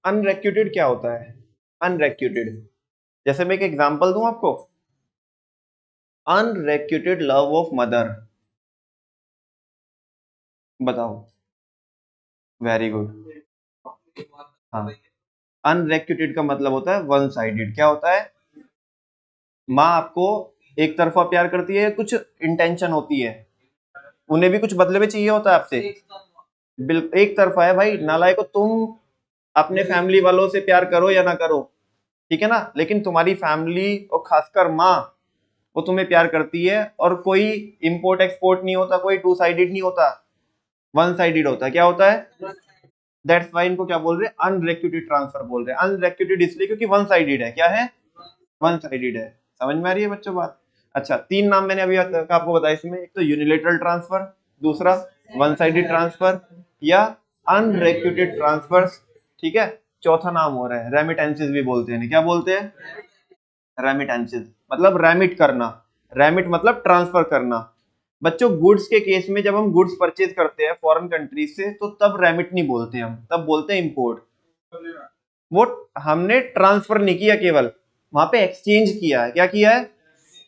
अनरेक्यूटेड क्या होता है, अनरेक्यूटेड, जैसे मैं एक एग्जांपल दूं आपको, अनरेक्यूटेड लव ऑफ मदर, बताओ। Very good. हाँ, अनरेक्यूटेड का मतलब होता है वन साइडेड, क्या होता है, माँ आपको एक तरफा प्यार करती है, कुछ इंटेंशन होती है, उन्हें भी कुछ बदले में चाहिए होता है आपसे, बिल्कुल एक तरफा है भाई, नालायक को, तुम अपने फैमिली वालों से प्यार करो या ना करो, ठीक है ना, लेकिन तुम्हारी फैमिली और खासकर माँ, वो तुम्हें प्यार करती है, और कोई इंपोर्ट एक्सपोर्ट नहीं होता, कोई टू साइडेड नहीं होता, वन साइडेड होता है, क्या होता है। दैट्स वाई इनको क्या बोल रहे हैं, अनरेक्यूटेड ट्रांसफर बोल रहे हैं, अनरेक्यूटेड इसलिए क्योंकि वन साइडेड है, क्या है, वन साइडेड है। समझ में आ रही है बच्चों बात। अच्छा, तीन नाम मैंने अभी तक आपको बताया इसमें, एक तो यूनिलेटरल ट्रांसफर, दूसरा वन साइडेड ट्रांसफर, या अनरेक्यूटेड ट्रांसफर, ठीक है। चौथा नाम हो रहा है रेमिटेंसेस भी बोलते हैं, क्या बोलते हैं, रेमिटेंसेस, मतलब रेमिट करना, रेमिट मतलब ट्रांसफर करना। बच्चों गुड्स के केस में जब हम गुड्स परचेज करते हैं फॉरेन कंट्री से, तो तब रेमिट नहीं बोलते हम, तब बोलते हैं इंपोर्ट। वो हमने ट्रांसफर नहीं किया, केवल वहां पे एक्सचेंज किया है, क्या किया है,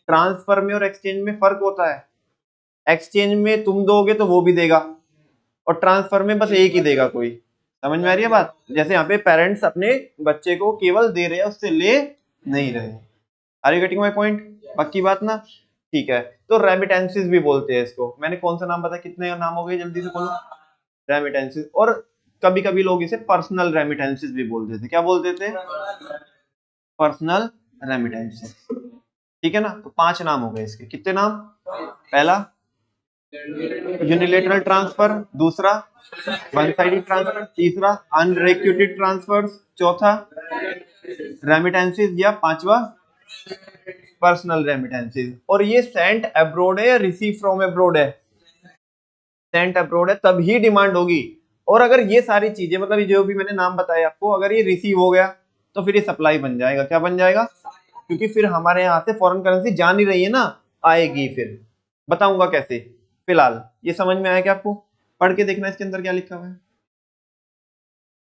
ट्रांसफर में और एक्सचेंज में फर्क होता है। एक्सचेंज में तुम दोगे तो वो भी देगा, और ट्रांसफर में बस एक ही देगा कोई। समझ में आ रही है बात, जैसे यहाँ पे पेरेंट्स अपने बच्चे को केवल दे रहे हैं, उससे ले नहीं रहे। Are you getting my point, पक्की बात ना, ठीक है। तो रेमिटेंसेस भी बोलते हैं इसको, मैंने कौन सा नाम बताया, कितने नाम हो गए जल्दी से बोलो, रेमिटेंसेस। और कभी कभी लोग इसे पर्सनल रेमिटेंसेस भी बोलते थे, क्या बोलते थे, पर्सनल रेमिटेंसेस, ठीक है ना। तो पांच नाम हो गए इसके, कितने नाम, पहला यूनिलेटरल ट्रांसफर, दूसरा वन साइडेड ट्रांसफर, तीसरा अनरिक्वेटेड ट्रांसफर, चौथा रेमिटेंसेस या पांचवा पर्सनल रेमिटेंसेस। और ये सेंट अब्रोड है या रिसीव फ्रॉम अब्रोड है? सेंट अब्रोड है, तभी डिमांड होगी। और अगर ये सारी चीजें मतलब ये जो भी मैंने नाम बताया आपको, अगर ये रिसीव हो गया तो फिर ये सप्लाई बन जाएगा। क्या बन जाएगा? क्योंकि फिर हमारे यहाँ से फॉरेन करेंसी जा नहीं रही है ना, आएगी। फिर बताऊंगा कैसे। फिलहाल ये समझ में आया क्या आपको? पढ़ के देखना इसके अंदर क्या लिखा हुआ है।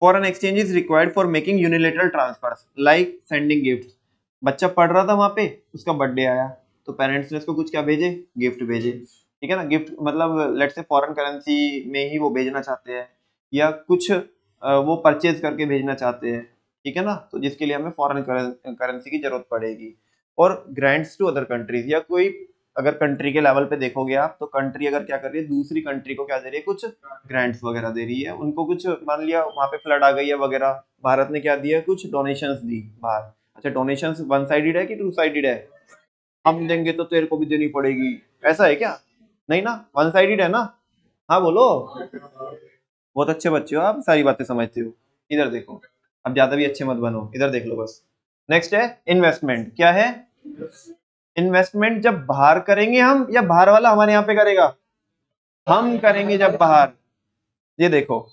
Foreign exchange is required for making unilateral transfers like sending gift. बच्चा पढ़ रहा था वहां पे, उसका बर्थडे आया तो पेरेंट्स ने उसको कुछ क्या भेजे? गिफ्ट भेजे। ठीक है ना? गिफ्ट मतलब लेट्स से फॉरेन करेंसी में ही वो भेजना चाहते हैं, या कुछ वो परचेज करके भेजना चाहते हैं। ठीक है ना? तो जिसके लिए हमें फॉरेन करेंसी की जरूरत पड़ेगी। और ग्रांट्स टू अदर कंट्रीज, या कोई अगर कंट्री के लेवल पे देखोगे आप, तो कंट्री अगर क्या कर रही है, दूसरी कंट्री को क्या दे रही है? कुछ ग्रांट्स वगैरह दे रही है उनको। कुछ मान लिया वहां पे फ्लड आ गई है वगैरह, भारत ने क्या दिया? कुछ डोनेशंस दी बाहर। अच्छा, डोनेशंस वन साइडेड है कि टू साइडेड है? हम देंगे तो तेरे को भी देनी पड़ेगी, ऐसा है क्या? नहीं ना, वन साइडेड है ना। हाँ बोलो। बहुत अच्छे बच्चे हो आप, सारी बातें समझते हो। इधर देखो, अब ज्यादा भी अच्छे मत बनो, इधर देख लो बस। नेक्स्ट है इन्वेस्टमेंट। क्या है? इन्वेस्टमेंट जब बाहर करेंगे हम, या बाहर वाला हमारे यहाँ पे करेगा? हम करेंगे जब बाहर। ये देखो,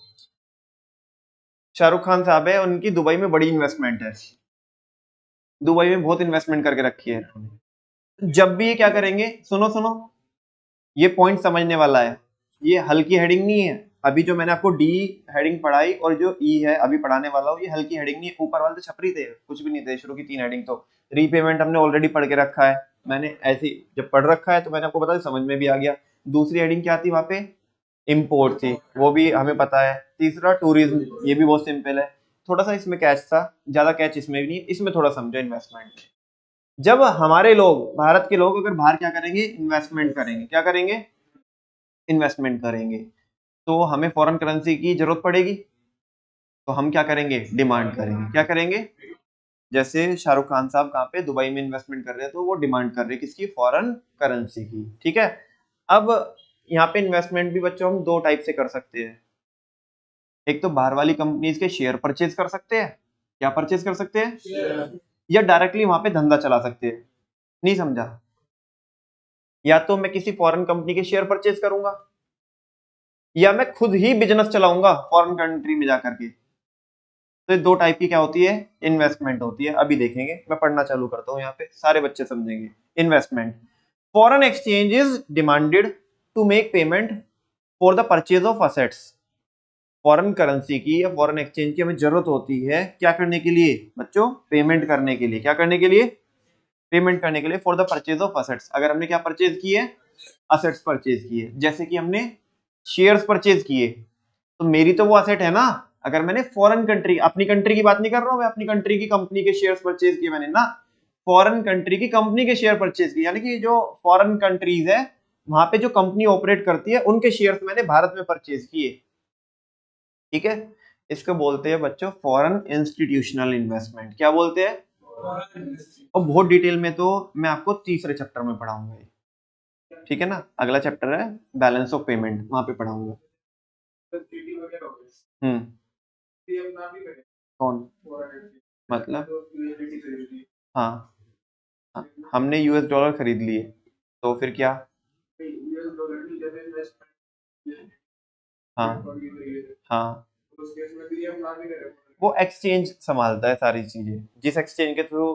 शाहरुख खान साहब है, उनकी दुबई में बड़ी इन्वेस्टमेंट है। दुबई में बहुत इन्वेस्टमेंट करके रखी है। जब भी ये क्या करेंगे, सुनो सुनो, ये पॉइंट समझने वाला है। ये हल्की हेडिंग नहीं है। अभी जो मैंने आपको डी हेडिंग पढ़ाई और जो ई है अभी पढ़ाने वाला हूँ, ये हल्की हेडिंग नहीं है। ऊपर वाले तो छपरी थे, कुछ भी नहीं थे। शुरू की 3 हेडिंग तो रीपेमेंट हमने ऑलरेडी पढ़ के रखा है। मैंने ऐसी जब पढ़ रखा है तो मैंने आपको बताया, समझ में भी आ गया। दूसरी हेडिंग क्या थी वहां पे? इम्पोर्ट थी, वो भी हमें पता है। तीसरा टूरिज्म, ये भी बहुत सिंपल है। थोड़ा सा इसमें कैच था, ज्यादा कैच इसमें भी नहीं, इसमें थोड़ा समझो इन्वेस्टमेंट। जब हमारे लोग, भारत के लोग अगर बाहर क्या करेंगे? इन्वेस्टमेंट करेंगे। क्या करेंगे? इन्वेस्टमेंट करेंगे। तो हमें फॉरेन करेंसी की जरूरत पड़ेगी, तो हम क्या करेंगे? डिमांड करेंगे। क्या करेंगे? जैसे शाहरुख खान साहब कहाँ पे? दुबई में इन्वेस्टमेंट कर रहे हैं, तो वो डिमांड कर रहे हैं किसकी? फॉरेन करेंसी की। ठीक है। अब यहाँ पे इन्वेस्टमेंट भी बच्चों हम दो टाइप से कर सकते हैं। एक तो बाहर वाली कंपनीज के शेयर परचेज कर सकते हैं। क्या परचेज कर सकते हैं? या डायरेक्टली वहां पे धंधा चला सकते हैं। नहीं समझा? या तो मैं किसी फॉरेन कंपनी के शेयर परचेज करूंगा, या मैं खुद ही बिजनेस चलाऊंगा फॉरेन कंट्री में जाकर के। तो ये दो टाइप की क्या होती है? इन्वेस्टमेंट होती है। अभी देखेंगे, मैं पढ़ना चालू करता हूँ, यहाँ पे सारे बच्चे समझेंगे। Investment, foreign exchange is demanded to make payment for the purchase of assets. Foreign currency की या फॉरेन एक्सचेंज की हमें जरूरत होती है क्या करने के लिए बच्चों? पेमेंट करने के लिए। क्या करने के लिए? पेमेंट करने के लिए, for the purchase of assets. अगर हमने क्या परचेज किए? असेट्स परचेज किए। जैसे कि हमने शेयर्स परचेज किए, तो मेरी तो वो असेट है ना। अगर मैंने फॉरेन कंट्री, अपनी कंट्री की बात नहीं कर रहा हूं मैं, अपनी कंट्री की कंपनी के शेयर्स परचेज किए मैंने ना, फॉरेन कंट्री की कंपनी के शेयर परचेज किए, यानी कि जो फॉरेन कंट्रीज है वहां पे जो कंपनी ऑपरेट करती है उनके शेयर्स मैंने भारत में परचेज किए। ठीक है। इसको बोलते हैं बच्चों फॉरेन इंस्टीट्यूशनल इन्वेस्टमेंट। क्या बोलते हैं? और बहुत डिटेल में तो मैं आपको तीसरे चैप्टर में पढ़ाऊंगा। ठीक है ना? अगला चैप्टर है बैलेंस ऑफ पेमेंट, वहां पे पढ़ाऊंगा। हम्म। कौन? मतलब? हाँ, हाँ, हमने यूएस डॉलर खरीद लिए, तो फिर क्या? हाँ, हाँ, वो एक्सचेंज संभालता है सारी चीजें। जिस एक्सचेंज के थ्रू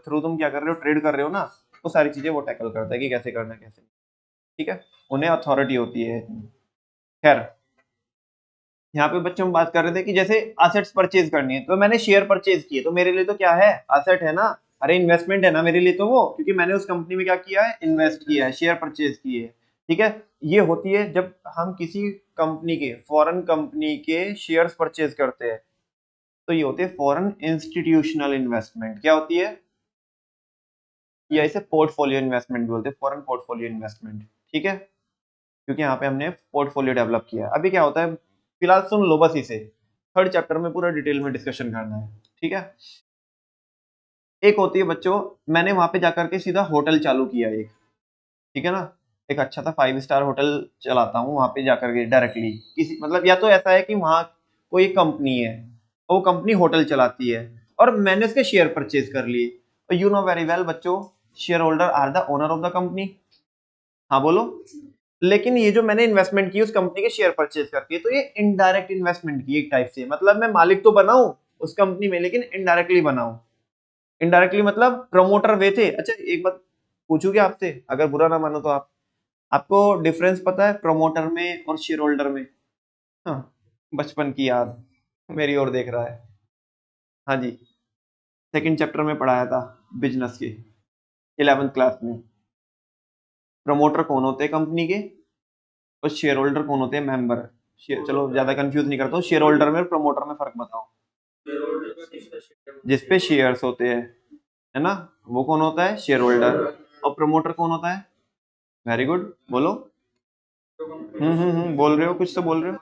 थ्रू तुम क्या कर रहे हो? ट्रेड कर रहे हो ना, वो सारी चीजें वो टैकल करता है कि कैसे करना है, कैसे। ठीक है। उन्हें अथॉरिटी होती है। खैर, यहाँ पे बच्चों हम बात कर रहे थे कि जैसे असेट्स परचेज करनी है, तो मैंने शेयर परचेज किए, तो मेरे लिए तो क्या है? असेट है ना। अरे इन्वेस्टमेंट है ना मेरे लिए तो वो, क्योंकि मैंने उस कंपनी में क्या किया है? इन्वेस्ट किया है, शेयर परचेज किए है। ठीक है। ये होती है जब हम किसी कंपनी के, फॉरेन कंपनी के शेयर्स परचेज करते हैं, तो ये होते हैं फॉरेन इंस्टीट्यूशनल इन्वेस्टमेंट। क्या होती है? या इसे पोर्टफोलियो इन्वेस्टमेंट बोलते हैं, फॉरेन पोर्टफोलियो इन्वेस्टमेंट। ठीक है। क्योंकि यहाँ पे हमने पोर्टफोलियो डेवलप किया। अभी क्या होता है, फिलहाल सुन लो बस इसे, थर्ड चैप्टर में पूरा डिटेल में डिस्कशन करना है। ठीक है। एक होती है बच्चों, मैंने वहां पे जाकर के सीधा होटल चालू किया एक। ठीक है ना? एक अच्छा सा 5 स्टार होटल चलाता हूँ, वहां पे जाकर के डायरेक्टली किसी मतलब, या तो ऐसा है कि वहां कोई कंपनी है और वो कंपनी होटल चलाती है और मैंने उसके शेयर परचेज कर लिए, और यू नो वेरी वेल बच्चों, share holder are the owner of the company. हाँ बोलो। लेकिन ये जो मैंने इन्वेस्टमेंट की उस कंपनी के शेयर परचेज करके, तो ये इनडायरेक्ट इन्वेस्टमेंट की एक टाइप से, मतलब मैं मालिक तो बनाऊं उस कंपनी में लेकिन इनडायरेक्टली बनाऊं। इनडायरेक्टली मतलब प्रमोटर वे थे। अच्छा एक बात पूछूं क्या आपसे, अगर बुरा ना मानो तो आप, आपको डिफरेंस पता है प्रमोटर में और शेयर होल्डर में? हाँ, बचपन की याद मेरी ओर देख रहा है। हाँ जी, सेकंड चैप्टर में पढ़ाया था बिजनेस के, 11th क्लास में। प्रमोटर कौन होते हैं कंपनी के और शेयर होल्डर कौन होते हैं मेंबर। चलो ज्यादा कंफ्यूज नहीं करता हूँ, शेयर होल्डर में और प्रमोटर में फर्क बताओ। जिसपे शेयर्स होते हैं, है ना, वो कौन होता है? Share holder. और प्रमोटर कौन होता है? वेरी गुड, बोलो। बोल रहे हो, कुछ तो बोल रहे हो।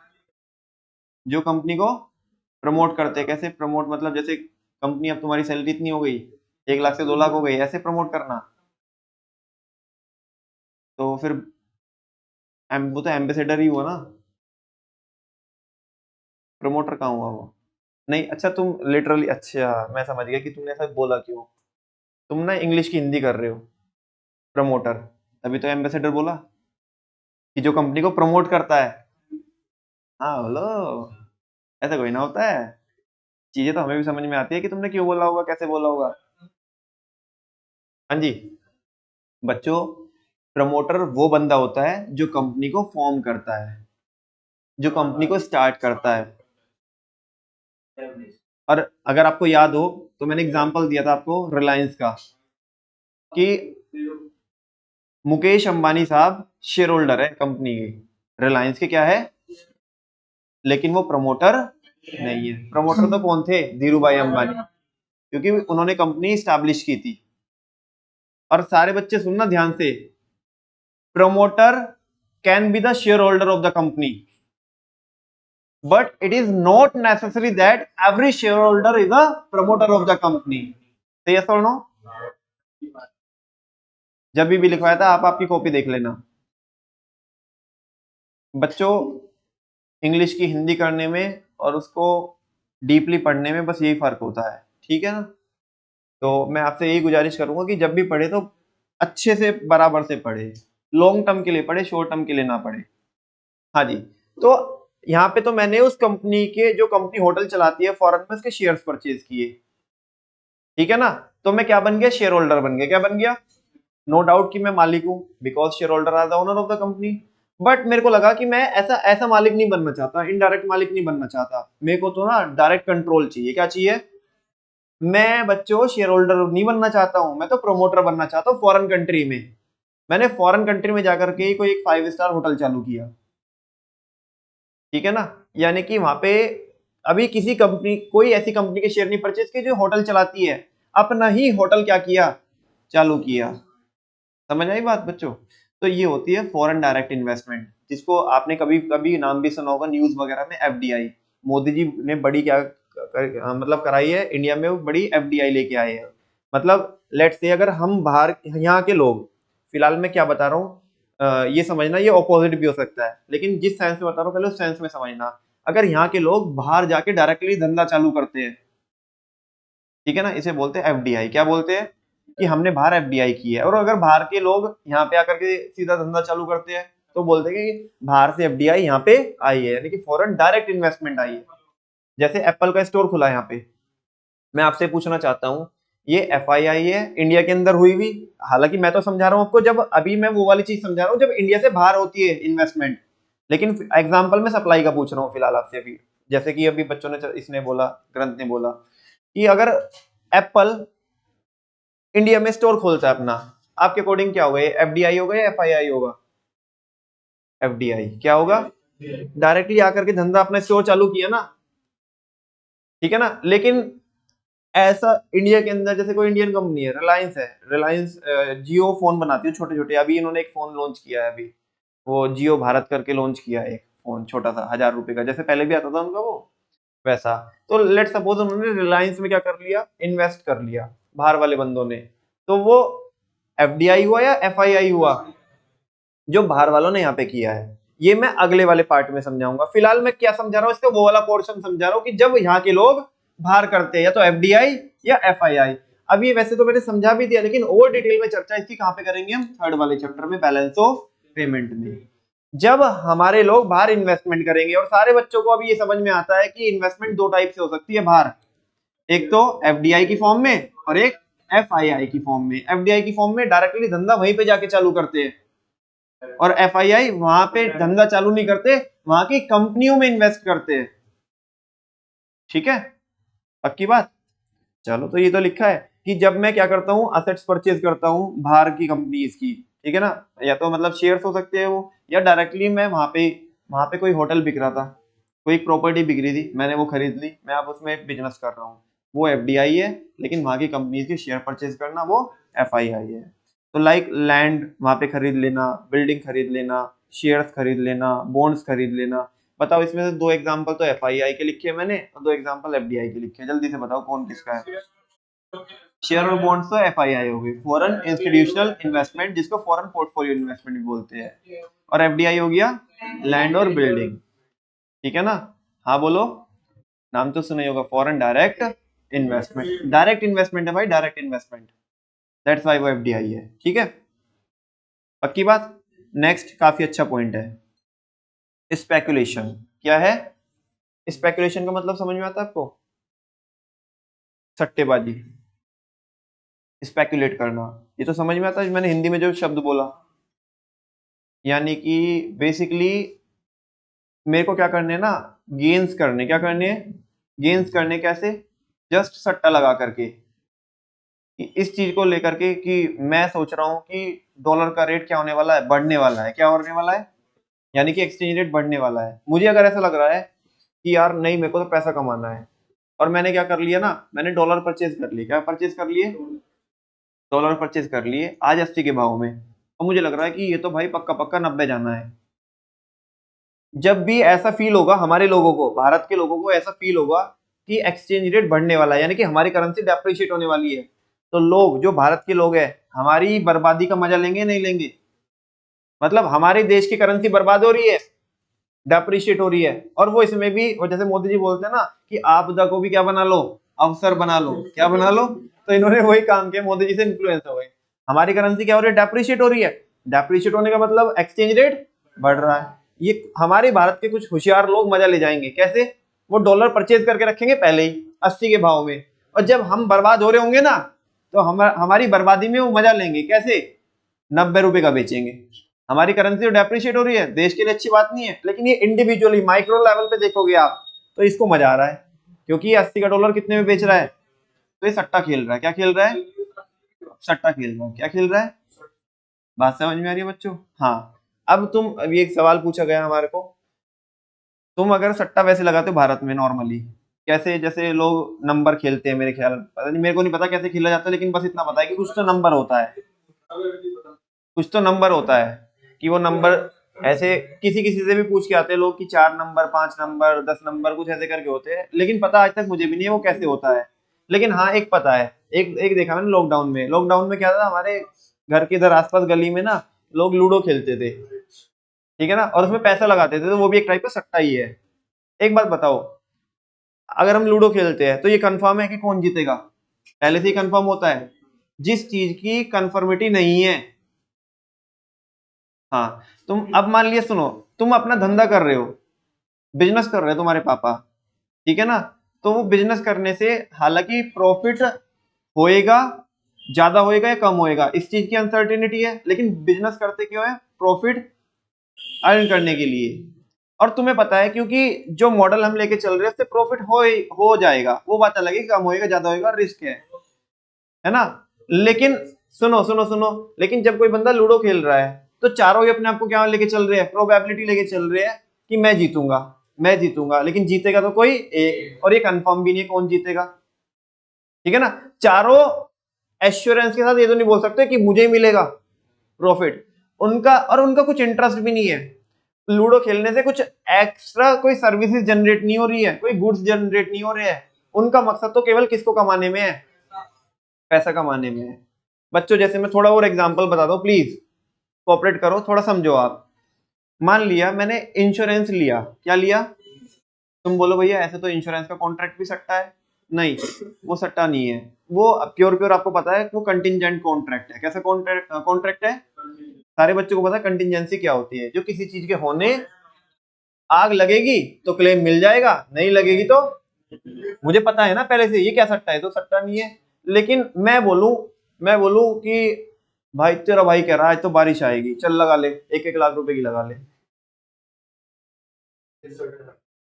जो कंपनी को प्रमोट करते हैं। कैसे प्रमोट? मतलब जैसे कंपनी, अब तुम्हारी सैलरी इतनी हो गई, 1 लाख से 2 लाख हो गई, ऐसे प्रमोट करना। तो फिर वो तो एम्बेसडर ही हुआ ना, प्रमोटर कहाँ हुआ वो? नहीं, अच्छा तुम लिटरली, अच्छा मैं समझ गया कि तुमने ऐसा बोला क्यों। तुम ना इंग्लिश की हिंदी कर रहे हो। प्रमोटर, तभी तो एम्बेसडर बोला कि जो कंपनी को प्रमोट करता है। हाँ बोलो, ऐसा कोई ना होता है। चीजें तो हमें भी समझ में आती है कि तुमने क्यों बोला होगा, कैसे बोला होगा। हाँ जी बच्चों, प्रमोटर वो बंदा होता है जो कंपनी को फॉर्म करता है, जो कंपनी को स्टार्ट करता है। और अगर आपको याद हो तो मैंने एग्जांपल दिया था आपको रिलायंस का, कि मुकेश अंबानी साहब शेयर होल्डर है कंपनी के, रिलायंस के क्या है, लेकिन वो प्रमोटर नहीं है। प्रमोटर तो कौन थे? धीरू भाई अंबानी, क्योंकि उन्होंने कंपनी स्टैब्लिश की थी। और सारे बच्चे सुनना ध्यान से, promoter can be the share holder of the company, but it is not necessary that every shareholder is a promoter of the company. So yes or no? जब भी लिखवाया था आप आपकी कॉपी देख लेना बच्चों। इंग्लिश की हिंदी करने में और उसको डीपली पढ़ने में बस यही फर्क होता है, ठीक है ना। तो मैं आपसे यही गुजारिश करूंगा कि जब भी पढ़े तो अच्छे से बराबर से पढ़े, लॉन्ग टर्म के लिए पढ़े, शॉर्ट टर्म के लिए ना पढ़े। हाँ जी। तो यहाँ पे तो मैंने उस कंपनी के, जो कंपनी होटल चलाती है फॉरेन में, उसके शेयर्स परचेज किए, ठीक है ना। तो मैं क्या बन गया? शेयर होल्डर बन गया। क्या बन गया? नो डाउट कि मैं मालिक हूं, because share holder are the owner of the company. But मेरे को लगा कि मैं ऐसा ऐसा मालिक नहीं बनना चाहता, इनडायरेक्ट मालिक नहीं बनना चाहता। मेरे को तो ना डायरेक्ट कंट्रोल चाहिए। क्या चाहिए? मैं बच्चों शेयर होल्डर नहीं बनना चाहता हूं, मैं तो प्रोमोटर बनना चाहता हूँ फॉरेन कंट्री में। मैंने फॉरेन कंट्री में जाकर के कोई एक 5 स्टार होटल चालू किया, ठीक है ना। यानी कि वहां पे अभी किसी कंपनी, कोई ऐसी कंपनी के शेयर नहीं परचेज किए जो होटल चलाती है, अपना ही होटल क्या किया? चालू किया। समझ आई बात बच्चों? तो ये होती है फॉरेन डायरेक्ट इन्वेस्टमेंट, जिसको आपने कभी कभी नाम भी सुना होगा न्यूज वगैरह में, एफडीआई। मोदी जी ने बड़ी क्या मतलब कराई है इंडिया में, वो बड़ी एफडीआई लेके आए हैं। मतलब लेट्स से अगर हम बाहर, यहाँ के लोग, फिलहाल मैं क्या बता रहा हूँ, ये समझना, ये ऑपोजिट भी हो सकता है, लेकिन जिस सेंस में बता रहा हूँ पहले उस सेंस में समझना। अगर यहाँ के लोग बाहर जाके डायरेक्टली धंधा चालू करते हैं, ठीक है ना, इसे बोलते हैं एफडीआई। क्या बोलते हैं? कि हमने बाहर एफडीआई की है। और अगर बाहर के लोग यहाँ पे आकर के सीधा धंधा चालू करते हैं, तो बोलते हैं कि बाहर से एफडीआई यहाँ पे आई है, यानी कि फॉरेन डायरेक्ट इन्वेस्टमेंट आई है। जैसे एप्पल का स्टोर खुला है यहाँ पे, मैं आपसे पूछना चाहता हूँ, ये एफआईआई है इंडिया के अंदर हुई हुई। हालांकि मैं तो समझा रहा हूँ आपको, जब अभी मैं वो वाली चीज समझा रहा हूँ जब इंडिया से बाहर होती है इन्वेस्टमेंट। लेकिन एग्जाम्पल में सप्लाई का पूछ रहा हूँ फिलहाल आपसे अभी। जैसे कि अभी बच्चों ने, इसने बोला, ग्रंथ ने बोला कि अगर एप्पल इंडिया में स्टोर खोलता है अपना, आपके अकॉर्डिंग क्या होगा? एफडीआई होगा या एफआईआई होगा? एफडीआई। क्या होगा? डायरेक्टली आकर के धंधा अपना स्टोर चालू किया ना, ठीक है ना। लेकिन ऐसा इंडिया के अंदर, जैसे कोई इंडियन कंपनी है, रिलायंस है, रिलायंस जियो फोन बनाती है छोटे छोटे। अभी इन्होंने एक फोन लॉन्च किया है, अभी वो जियो भारत करके लॉन्च किया है एक फोन, छोटा सा 1000 रुपए का, जैसे पहले भी आता था उनका वो, वैसा। तो लेट सपोज उन्होंने रिलायंस में क्या कर लिया? इन्वेस्ट कर लिया बाहर वाले बंदों ने। तो वो एफडीआई हुआ या एफआईआई हुआ? जो बाहर वालों ने यहाँ पे किया है। ये मैं अगले वाले पार्ट में समझाऊंगा। फिलहाल मैं क्या समझा रहा हूँ, इसका वो वाला पोर्शन समझा रहा हूँ कि जब यहाँ के लोग बाहर करते हैं या तो एफडीआई या एफआईआई। अब ये वैसे तो मैंने समझा भी दिया, लेकिन और डिटेल में चर्चा इसकी कहाँ पे करेंगे हम, थर्ड वाले चैप्टर में, बैलेंस ऑफ पेमेंट में। जब हमारे लोग बाहर इन्वेस्टमेंट करेंगे, और सारे बच्चों को अभी ये समझ में आता है कि इन्वेस्टमेंट दो टाइप से हो सकती है बाहर, एक तो एफडीआई की फॉर्म में और एक एफआईआई की फॉर्म में। एफडीआई की फॉर्म में डायरेक्टली धंधा वहीं पे जाके चालू करते हैं, और एफआईआई वहां पे धंधा चालू नहीं करते, वहां की कंपनियों में इन्वेस्ट करते हैं। ठीक है, पक्की बात। चलो, तो ये तो लिखा है कि जब मैं क्या करता हूँ, असेट्स परचेज करता हूँ बाहर की कंपनीज की, ठीक है ना, या तो मतलब शेयर्स हो सकते हैं वो, या डायरेक्टली मैं वहां पे कोई होटल बिक रहा था, कोई प्रॉपर्टी बिक रही थी, मैंने वो खरीद ली, मैं अब उसमें बिजनेस कर रहा हूँ, वो एफडीआई है। लेकिन वहां की कंपनीज की शेयर परचेज करना वो एफआईआई है। तो लाइक लैंड वहां पे खरीद लेना, बिल्डिंग खरीद लेना, शेयर्स खरीद लेना, बॉन्ड्स खरीद लेना। बताओ, इसमें से दो एग्जांपल तो एफआईआई के लिखे हैं मैंने, और दो एग्जांपल एफडीआई के लिखे हैं। जल्दी से बताओ कौन किसका है। शेयर और बॉन्ड्स तो एफआईआई हो गई, फॉरेन इंस्टीट्यूशनल इन्वेस्टमेंट, जिसको फॉरेन पोर्टफोलियो इन्वेस्टमेंट भी बोलते हैं। और एफडीआई हो गया लैंड और बिल्डिंग। ठीक है ना, हाँ बोलो। नाम तो सुना ही होगा, foreign direct investment. Direct investment है भाई, डायरेक्ट इन्वेस्टमेंट, दैट्स व्हाई वो एफडीआई है। ठीक है, पक्की बात। नेक्स्ट काफी अच्छा पॉइंट है, स्पेकुलेशन। क्या है स्पेकुलेशन का मतलब, समझ में आता है आपको? सट्टेबाजी, स्पेकुलेट करना, ये तो समझ में आता है मैंने हिंदी में जो शब्द बोला। यानी कि बेसिकली मेरे को क्या करने ना, गेन्स करने। क्या करने हैं? गेन्स करने। कैसे? जस्ट सट्टा लगा करके, कि इस चीज को लेकर के कि मैं सोच रहा हूँ कि डॉलर का रेट क्या होने वाला है, बढ़ने वाला है। क्या होने वाला है? यानी कि एक्सचेंज रेट बढ़ने वाला है। मुझे अगर ऐसा लग रहा है कि यार नहीं, मेरे को तो पैसा कमाना है, और मैंने क्या कर लिया ना, मैंने डॉलर परचेज कर लिए। क्या परचेज कर लिए? डॉलर परचेज कर लिए आज 80 के भाव में, और मुझे लग रहा है कि ये तो भाई पक्का पक्का 90 जाना है। जब भी ऐसा फील होगा, हमारे लोगों को, भारत के लोगों को ऐसा फील होगा कि एक्सचेंज रेट बढ़ने वाला है, यानी कि हमारी करेंसी डेप्रिशिएट होने वाली है, तो लोग, जो भारत के लोग हैं, हमारी बर्बादी का मजा लेंगे नहीं लेंगे? मतलब हमारे देश की करेंसी बर्बाद हो रही है, डेप्रिशिएट हो रही है, और वो इसमें भी, और जैसे मोदी जी बोलते हैं ना कि आपदा को भी क्या बना लो, अवसर बना लो। क्या बना लो? तो इन्होंने वही काम किया, मोदी जी से इन्फ्लुएंस हो गए। हमारी करेंसी क्या हो रही है? डेप्रिशिएट हो रही है। डेप्रिशिएट होने का मतलब एक्सचेंज रेट बढ़ रहा है। ये हमारे भारत के कुछ होशियार लोग मजा ले जाएंगे। कैसे? वो डॉलर परचेज करके रखेंगे पहले ही 80 के भाव में, और जब हम बर्बाद हो रहे होंगे ना, तो हमारी बर्बादी में वो मजा लेंगे। कैसे? 90 रुपए का बेचेंगे। हमारी करेंसी डेप्रिशिएट हो रही है, देश के लिए अच्छी बात नहीं है, लेकिन ये इंडिविजुअली माइक्रो लेवल पे देखोगे आप, तो इसको मजा आ रहा है, क्योंकि ये 80 का डॉलर कितने में बेच रहा है, तो ये सट्टा खेल रहा है। क्या खेल रहा है? सट्टा खेल रहा है। क्या खेल रहा है? बात समझ में आ रही है बच्चों? हाँ। अब तुम, अभी एक सवाल पूछा गया हमारे को, तुम अगर सट्टा वैसे लगाते हो भारत में नॉर्मली, कैसे? जैसे लोग नंबर खेलते हैं, मेरे ख्याल, पता नहीं, मेरे को नहीं पता कैसे खेला जाता है, लेकिन बस इतना पता है कि कुछ तो नंबर होता है, कुछ तो नंबर होता है, कि वो नंबर ऐसे किसी किसी से भी पूछ के आते हैं लोग कि 4 नंबर, 5 नंबर, 10 नंबर, कुछ ऐसे करके होते हैं, लेकिन पता आज तक मुझे भी नहीं है वो कैसे होता है। लेकिन हाँ, एक पता है, एक एक देखा मैंने लॉकडाउन में। लॉकडाउन में क्या था, हमारे घर के इधर आसपास गली में ना लोग लूडो खेलते थे, ठीक है ना, और उसमें पैसा लगाते थे, तो वो भी एक टाइप का सट्टा ही है। एक बात बताओ, अगर हम लूडो खेलते हैं तो ये कंफर्म है कि कौन जीतेगा? पहले से ही कंफर्म होता है। जिस चीज की कंफर्मिटी नहीं है, हाँ, तुम अब मान लिया, सुनो, तुम अपना धंधा कर रहे हो, बिजनेस कर रहे हो तुम्हारे पापा, ठीक है ना, तो वो बिजनेस करने से हालांकि प्रॉफिट होएगा, ज्यादा होएगा या कम होएगा, इस चीज की अनसर्टेनिटी है, लेकिन बिजनेस करते क्यों है? प्रॉफिट अर्न करने के लिए। और तुम्हें पता है, क्योंकि जो मॉडल हम लेके चल रहे हैं उससे प्रॉफिट हो जाएगा, वो बात अलग है, कम होएगा ज्यादा होएगा, रिस्क है ना। लेकिन सुनो सुनो सुनो, लेकिन जब कोई बंदा लूडो खेल रहा है, तो चारों ही अपने आप को क्या लेके चल रहे हैं? प्रोबेबिलिटी लेके चल रहे हैं कि मैं जीतूंगा, मैं जीतूंगा, लेकिन जीतेगा तो कोई एक, और ये कंफर्म भी नहीं है कौन जीतेगा। ठीक है ना, चारों एश्योरेंस के साथ ये तो नहीं बोल सकते कि मुझे ही मिलेगा प्रॉफिट। उनका, और उनका कुछ इंटरेस्ट भी नहीं है लूडो खेलने से, कुछ एक्स्ट्रा कोई सर्विसेज जनरेट नहीं हो रही है, कोई गुड्स जनरेट नहीं हो रहे हैं। उनका मकसद तो केवल किसको कमाने में है? पैसा कमाने में है। बच्चों, जैसे मैं थोड़ा और एग्जांपल बताता हूँ प्लीज। कोऑपरेट करो, थोड़ा समझो आप। मान लिया मैंने इंश्योरेंस लिया, क्या लिया? तुम बोलो भैया ऐसे तो इंश्योरेंस का कॉन्ट्रैक्ट भी सट्टा है। नहीं, वो सट्टा नहीं है, वो प्योर प्योर आपको पता है वो कंटिजेंट कॉन्ट्रैक्ट है। कैसा कॉन्ट्रैक्ट है? सारे बच्चों को पता है कंटिजेंसी क्या होती है। जो किसी चीज के होने आग लगेगी तो क्लेम मिल जाएगा, नहीं लगेगी तो मुझे पता है ना पहले से ये क्या सट्टा है, तो सट्टा नहीं है। लेकिन मैं बोलूं कि भाई तेरा भाई कह रहा है आज तो बारिश आएगी, चल लगा ले, 1-1 लाख रुपए की लगा ले,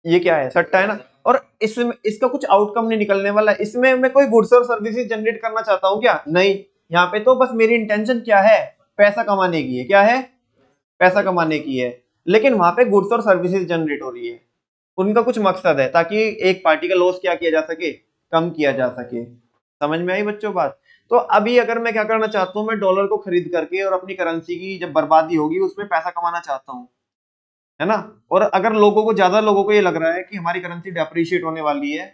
ये क्या है? सट्टा है ना। और इसमें इसका कुछ आउटकम नहीं निकलने वाला है। इसमें मैं कोई गुड्स और सर्विसेज जनरेट करना चाहता हूँ क्या? नहीं, यहाँ पे तो बस मेरी इंटेंशन क्या है? पैसा कमाने की है। क्या है? पैसा कमाने की है। लेकिन वहां पे गुड्स और सर्विसेज जनरेट हो रही है, उनका कुछ मकसद है ताकि एक पार्टी का लॉस क्या किया जा सके, कम किया जा सके। समझ में आई बच्चों बात? तो अभी अगर मैं क्या करना चाहता हूँ, मैं डॉलर को खरीद करके और अपनी करेंसी की जब बर्बादी होगी उसमें पैसा कमाना चाहता हूँ, है ना। और अगर ज्यादा लोगों को ये लग रहा है कि हमारी करेंसी डेप्रिशिएट होने वाली है,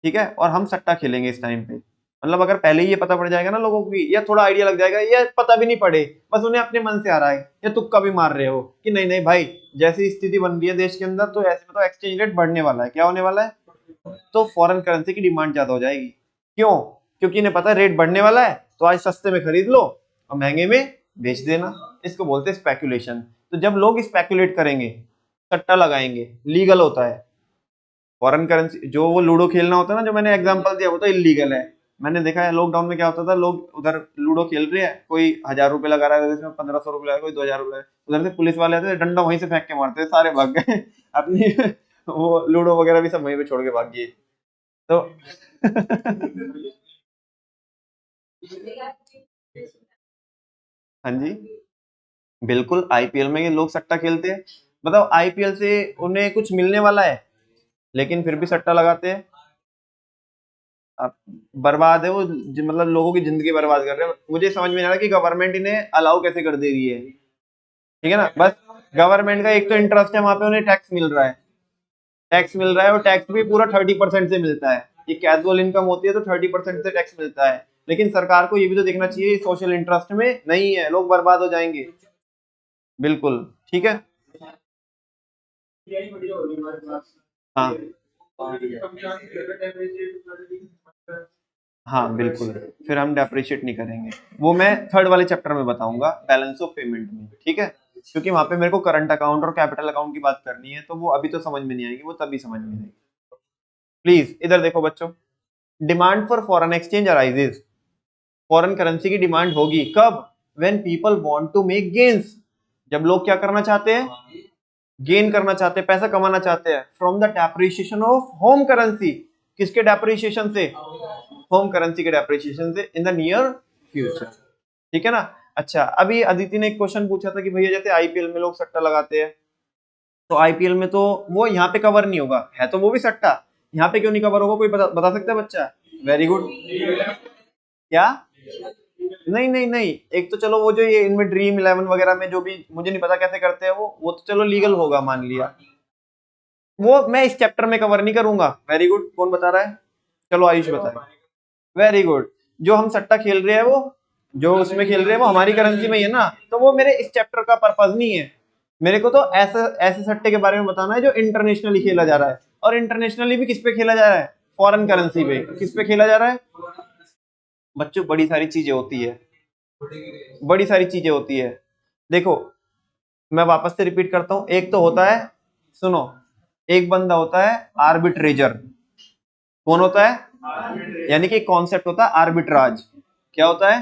ठीक है, और हम सट्टा खेलेंगे इस टाइम पे, मतलब अगर पहले ही ये पता पड़ जाएगा ना लोगों को, या थोड़ा आइडिया लग जाएगा, या पता भी नहीं पड़े, बस उन्हें अपने मन से आ रहा है या तुक्का भी मार रहे हो कि नहीं नहीं भाई, जैसी स्थिति बन रही है देश के अंदर तो ऐसे में तो एक्सचेंज रेट बढ़ने वाला है, क्या होने वाला है, तो फॉरेन करेंसी की डिमांड ज्यादा हो जाएगी। क्यों? क्योंकि इन्हें पता है रेट बढ़ने वाला है, तो आज सस्ते में खरीद लो और महंगे में बेच देना। इसको बोलते हैं स्पेकुलेशन। तो जब लोग स्पेकुलेट करेंगे, सट्टा लगाएंगे, लीगल होता है। फॉरेन करेंसी जो वो लूडो खेलना होता है ना, जो मैंने एग्जांपल दिया, वो तो इलीगल है। मैंने देखा है लॉकडाउन में क्या होता था, लोग उधर लूडो खेल रहे हैं, कोई 1000 रुपए लगा रहा है, इसमें 1500 रुपए लगा, कोई 2000 रुपए, उधर से पुलिस वाले आते थे, डंडा वहीं से फेंक के मारते थे, सारे भाग गए अपनी वो लूडो वगैरह भी सब वहीं पे छोड़ के भाग गए। तो हाँ जी, बिल्कुल आईपीएल में ये लोग सट्टा खेलते हैं। बताओ आईपीएल से उन्हें कुछ मिलने वाला है, लेकिन फिर भी सट्टा लगाते हैं। अब बर्बाद है वो, मतलब लोगों की जिंदगी बर्बाद कर रहे हैं। मुझे समझ में नहीं आ रहा कि गवर्नमेंट इन्हें अलाउ कैसे कर दे रही है, ठीक है ना। बस गवर्नमेंट का एक तो इंटरेस्ट है, वहां पे उन्हें टैक्स मिल रहा है, टैक्स मिल रहा है, और टैक्स भी पूरा 30% से मिलता है। ये कैजुअल इनकम होती है तो 30% से टैक्स मिलता है। लेकिन सरकार को ये भी तो देखना चाहिए, सोशल इंटरेस्ट में नहीं है, लोग बर्बाद हो जाएंगे। बिल्कुल, ठीक है। हाँ हाँ बिल्कुल, फिर हम डेप्रिशिएट नहीं करेंगे। वो मैं थर्ड वाले चैप्टर में बताऊंगा, बैलेंस ऑफ पेमेंट में, ठीक है। क्योंकि वहां पे मेरे को करंट अकाउंट और कैपिटल अकाउंट की बात करनी है, तो वो अभी तो समझ में नहीं आएगी, वो तभी समझ में आएगी। प्लीज इधर देखो बच्चों, demand for foreign exchange arises. Foreign currency की डिमांड होगी कब? When people want to make gains. जब लोग क्या करना चाहते हैं? गेन करना चाहते हैं, पैसा कमाना चाहते हैं, from the depreciation of home currency. किसके डेप्रिसिएशन से? होम करेंसी के डेप्रिसिएशन से इन द नियर फ्यूचर, ठीक है ना। अच्छा, अभी अदिति ने एक क्वेश्चन पूछा था कि भैया जैसे आईपीएल में लोग सट्टा लगाते हैं, तो आईपीएल में तो वो यहाँ पे कवर नहीं होगा, है तो वो भी सट्टा, यहाँ पे क्यों नहीं कवर होगा? कोई बता सकता है बच्चा? Very good. क्या? नहीं नहीं नहीं, एक तो चलो वो जो ये इनमें ड्रीम 11 वगैरह में जो भी, मुझे नहीं पता कैसे करते हैं वो तो चलो लीगल होगा मान लिया, वो मैं इस चैप्टर में कवर नहीं करूंगा। वेरी गुड, कौन बता रहा है? चलो आयुष बताए। Very good. जो हम सट्टा खेल रहे हैं वो, जो उसमें खेल रहे हैं वो हमारी करेंसी में ही है ना, तो वो मेरे इस चैप्टर का पर्पज नहीं है। मेरे को तो ऐसे ऐसे सट्टे के बारे में बताना है जो इंटरनेशनली खेला जा रहा है, और इंटरनेशनली भी किस पे खेला जा रहा है? फॉरेन करेंसी पे। किस पे खेला जा रहा है बच्चों? बड़ी सारी चीजें होती है, बड़ी सारी चीजें होती है। देखो मैं वापस से रिपीट करता हूं, एक तो होता है, सुनो, एक बंदा होता है आर्बिट्रेजर। कौन होता है? यानी कि कॉन्सेप्ट होता है आर्बिट्राज। क्या होता है?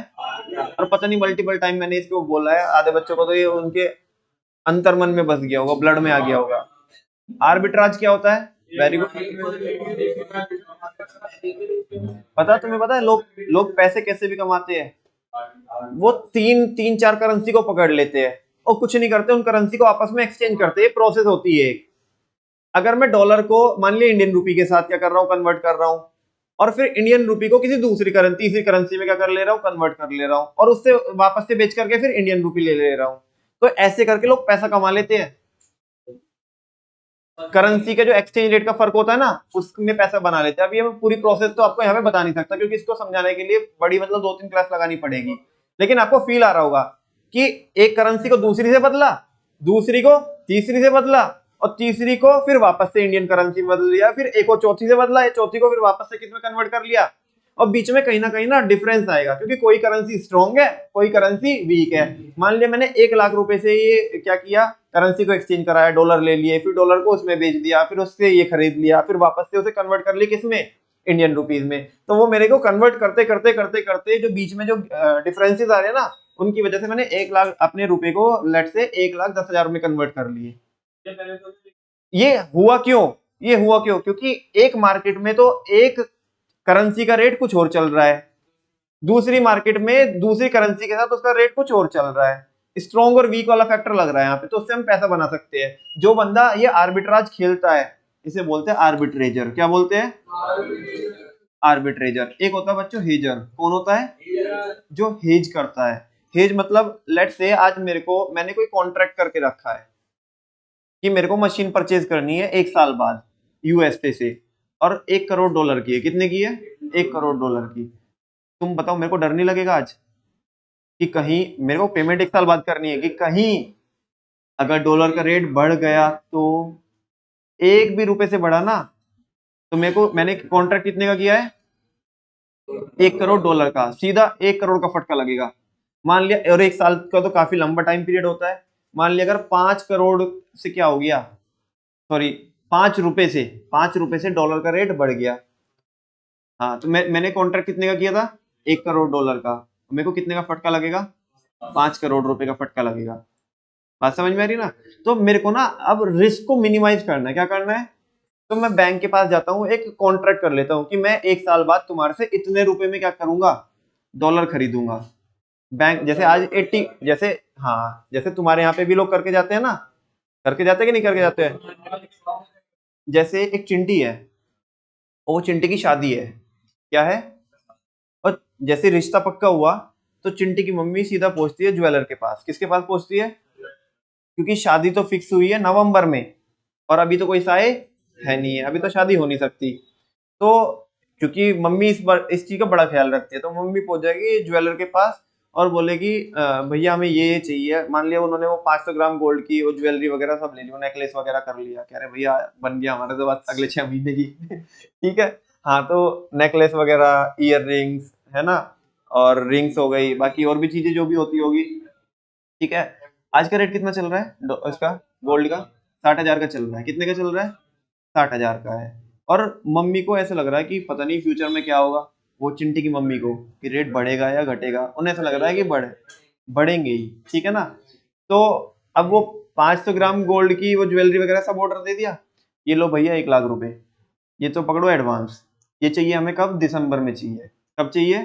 और पता नहीं मल्टीपल टाइम मैंने इसको बोला है, आधे बच्चों को तो ये उनके अंतर्मन में बस गया होगा, ब्लड में आ गया होगा। आर्बिट्राज क्या होता है? Very good. पता, तुम्हें पता है लोग लोग पैसे कैसे भी कमाते हैं? वो तीन तीन चार करेंसी को पकड़ लेते हैं और कुछ नहीं करते, उन करेंसी को आपस में एक्सचेंज करते हैं। प्रोसेस होती है एक। अगर मैं डॉलर को मान लिया इंडियन रूपी के साथ क्या कर रहा हूँ, कन्वर्ट कर रहा हूँ, और फिर इंडियन रूपी को किसी दूसरी करेंसी, तीसरी करेंसी में क्या कर ले रहा हूँ, कन्वर्ट कर ले रहा हूँ, और उससे वापस से बेच करके फिर इंडियन रूपी ले रहा हूँ, तो ऐसे करके लोग पैसा कमा लेते हैं। करेंसी का जो एक्सचेंज रेट का फर्क होता है ना, उसमें पैसा बना लेते हैं। अब ये मैं पूरी प्रोसेस तो आपको यहाँ पे बता नहीं सकता, क्योंकि इसको समझाने के लिए बड़ी मतलब 2-3 क्लास लगानी पड़ेगी, लेकिन आपको फील आ रहा होगा कि एक करेंसी को दूसरी से बदला, दूसरी को तीसरी से बदला, और तीसरी को फिर वापस से इंडियन करेंसी में बदल लिया, फिर एक और चौथी से बदला, चौथी को फिर वापस से किस में कन्वर्ट कर लिया। और बीच में कहीं ना डिफरेंस आएगा, क्योंकि कोई करेंसी स्ट्रॉन्ग है, कोई करेंसी वीक है। मान लिया मैंने 1 लाख रुपए से ये क्या किया, करेंसी को एक्सचेंज कराया, डॉलर ले लिए, फिर डॉलर को उसमें बेच दिया, फिर उससे ये खरीद लिया, फिर वापस से उसे कन्वर्ट कर लिया किसमें, इंडियन रुपीज में। तो वो मेरे को कन्वर्ट करते करते करते करते जो बीच में जो डिफरेंसेस आ रहे हैं ना, उनकी वजह से मैंने 1 लाख अपने रुपए को लेट से 1,10,000 में कन्वर्ट कर लिए। ये हुआ क्यों, ये हुआ क्यों, क्योंकि एक मार्केट में तो एक करेंसी का रेट कुछ और चल रहा है, दूसरी मार्केट में दूसरी करेंसी के साथ उसका रेट कुछ और चल रहा है। स्ट्रॉन्ग और वीक वाला फैक्टर लग रहा है यहाँ पे, तो उससे हम पैसा बना सकते हैं। जो बंदा ये आर्बिट्राज खेलता है इसे बोलते हैं आर्बिट्रेजर। क्या बोलते हैं, आर्बिट्रेजर। एक होता है बच्चों हेजर। कौन होता है, जो हेज करता है। हेज मतलब लेट्स से आज मैंने कोई कॉन्ट्रैक्ट करके रखा है कि मेरे को मशीन परचेज करनी है 1 साल बाद यूएसए से, और $1 करोड़ की है। कितने की है, $1 करोड़ की। तुम बताओ मेरे को डर नहीं लगेगा आज कि कहीं मेरे को पेमेंट 1 साल बाद करनी है, कि कहीं अगर डॉलर का रेट बढ़ गया तो एक भी रुपए से बढ़ा ना, तो मैंने कॉन्ट्रैक्ट कितने का किया है, $1 करोड़ का, सीधा 1 करोड़ का फटका लगेगा। मान लिया, और 1 साल का तो काफी लंबा टाइम पीरियड होता है। मान लिया अगर 5 करोड़ से क्या हो गया, सॉरी 5 रुपए से डॉलर का रेट बढ़ गया। हाँ, तो मैंने कॉन्ट्रैक्ट कितने का किया था, $1 करोड़ का। मेरे को कितने का फटका लगेगा, 5 करोड़ रुपए का फटका लगेगा। बात समझ में आ रही ना। तो मेरे को ना अब रिस्क को मिनिमाइज करना है। क्या करना है, तो मैं बैंक के पास जाता हूँ, एक कॉन्ट्रैक्ट कर लेता हूँ कि मैं 1 साल बाद तुम्हारे से इतने रुपए में क्या करूंगा, डॉलर खरीदूंगा। बैंक जैसे आज 80, जैसे हाँ जैसे तुम्हारे यहाँ पे भी लोग करके जाते हैं ना, करके जाते हैं कि नहीं करके जाते हैं। जैसे एक चिंटी है, वो चिंटी की शादी है, क्या है, और जैसे रिश्ता पक्का हुआ तो चिंटी की मम्मी सीधा पहुंचती है ज्वेलर के पास। किसके पास पहुंचती है, क्योंकि शादी तो फिक्स हुई है नवंबर में, और अभी तो कोई साए है नहीं है, अभी तो शादी हो नहीं सकती। तो क्योंकि मम्मी इस चीज का बड़ा ख्याल रखती है, तो मम्मी पहुंच जाएगी ज्वेलर के पास और बोलेगी भैया हमें ये चाहिए। मान लिया उन्होंने वो 500 ग्राम गोल्ड की वो ज्वेलरी वगैरह सब ले ली, नेकलेस वगैरह कर लिया, कह रहे भैया बन गया हमारे तो बात अगले 6 महीने की ठीक है। हाँ, तो नेकलेस वगैरह, ईयर रिंग्स है ना, और रिंग्स हो गई, बाकी और भी चीजें जो भी होती होगी। ठीक है, आज का रेट कितना चल रहा है इसका, गोल्ड का 60,000 का चल रहा है। कितने का चल रहा है, 60,000 का है। और मम्मी को ऐसा लग रहा है कि पता नहीं फ्यूचर में क्या होगा, वो चिंटी की मम्मी को, कि रेट बढ़ेगा या घटेगा। उन्हें ऐसा लग रहा है कि बढ़ेंगे ही, ठीक है ना। तो अब वो 500 ग्राम गोल्ड की वो ज्वेलरी वगैरह सब ऑर्डर दे दिया, ये लो भैया 1 लाख रुपए, ये तो पकड़ो एडवांस। ये चाहिए हमें कब, दिसंबर में चाहिए। कब चाहिए,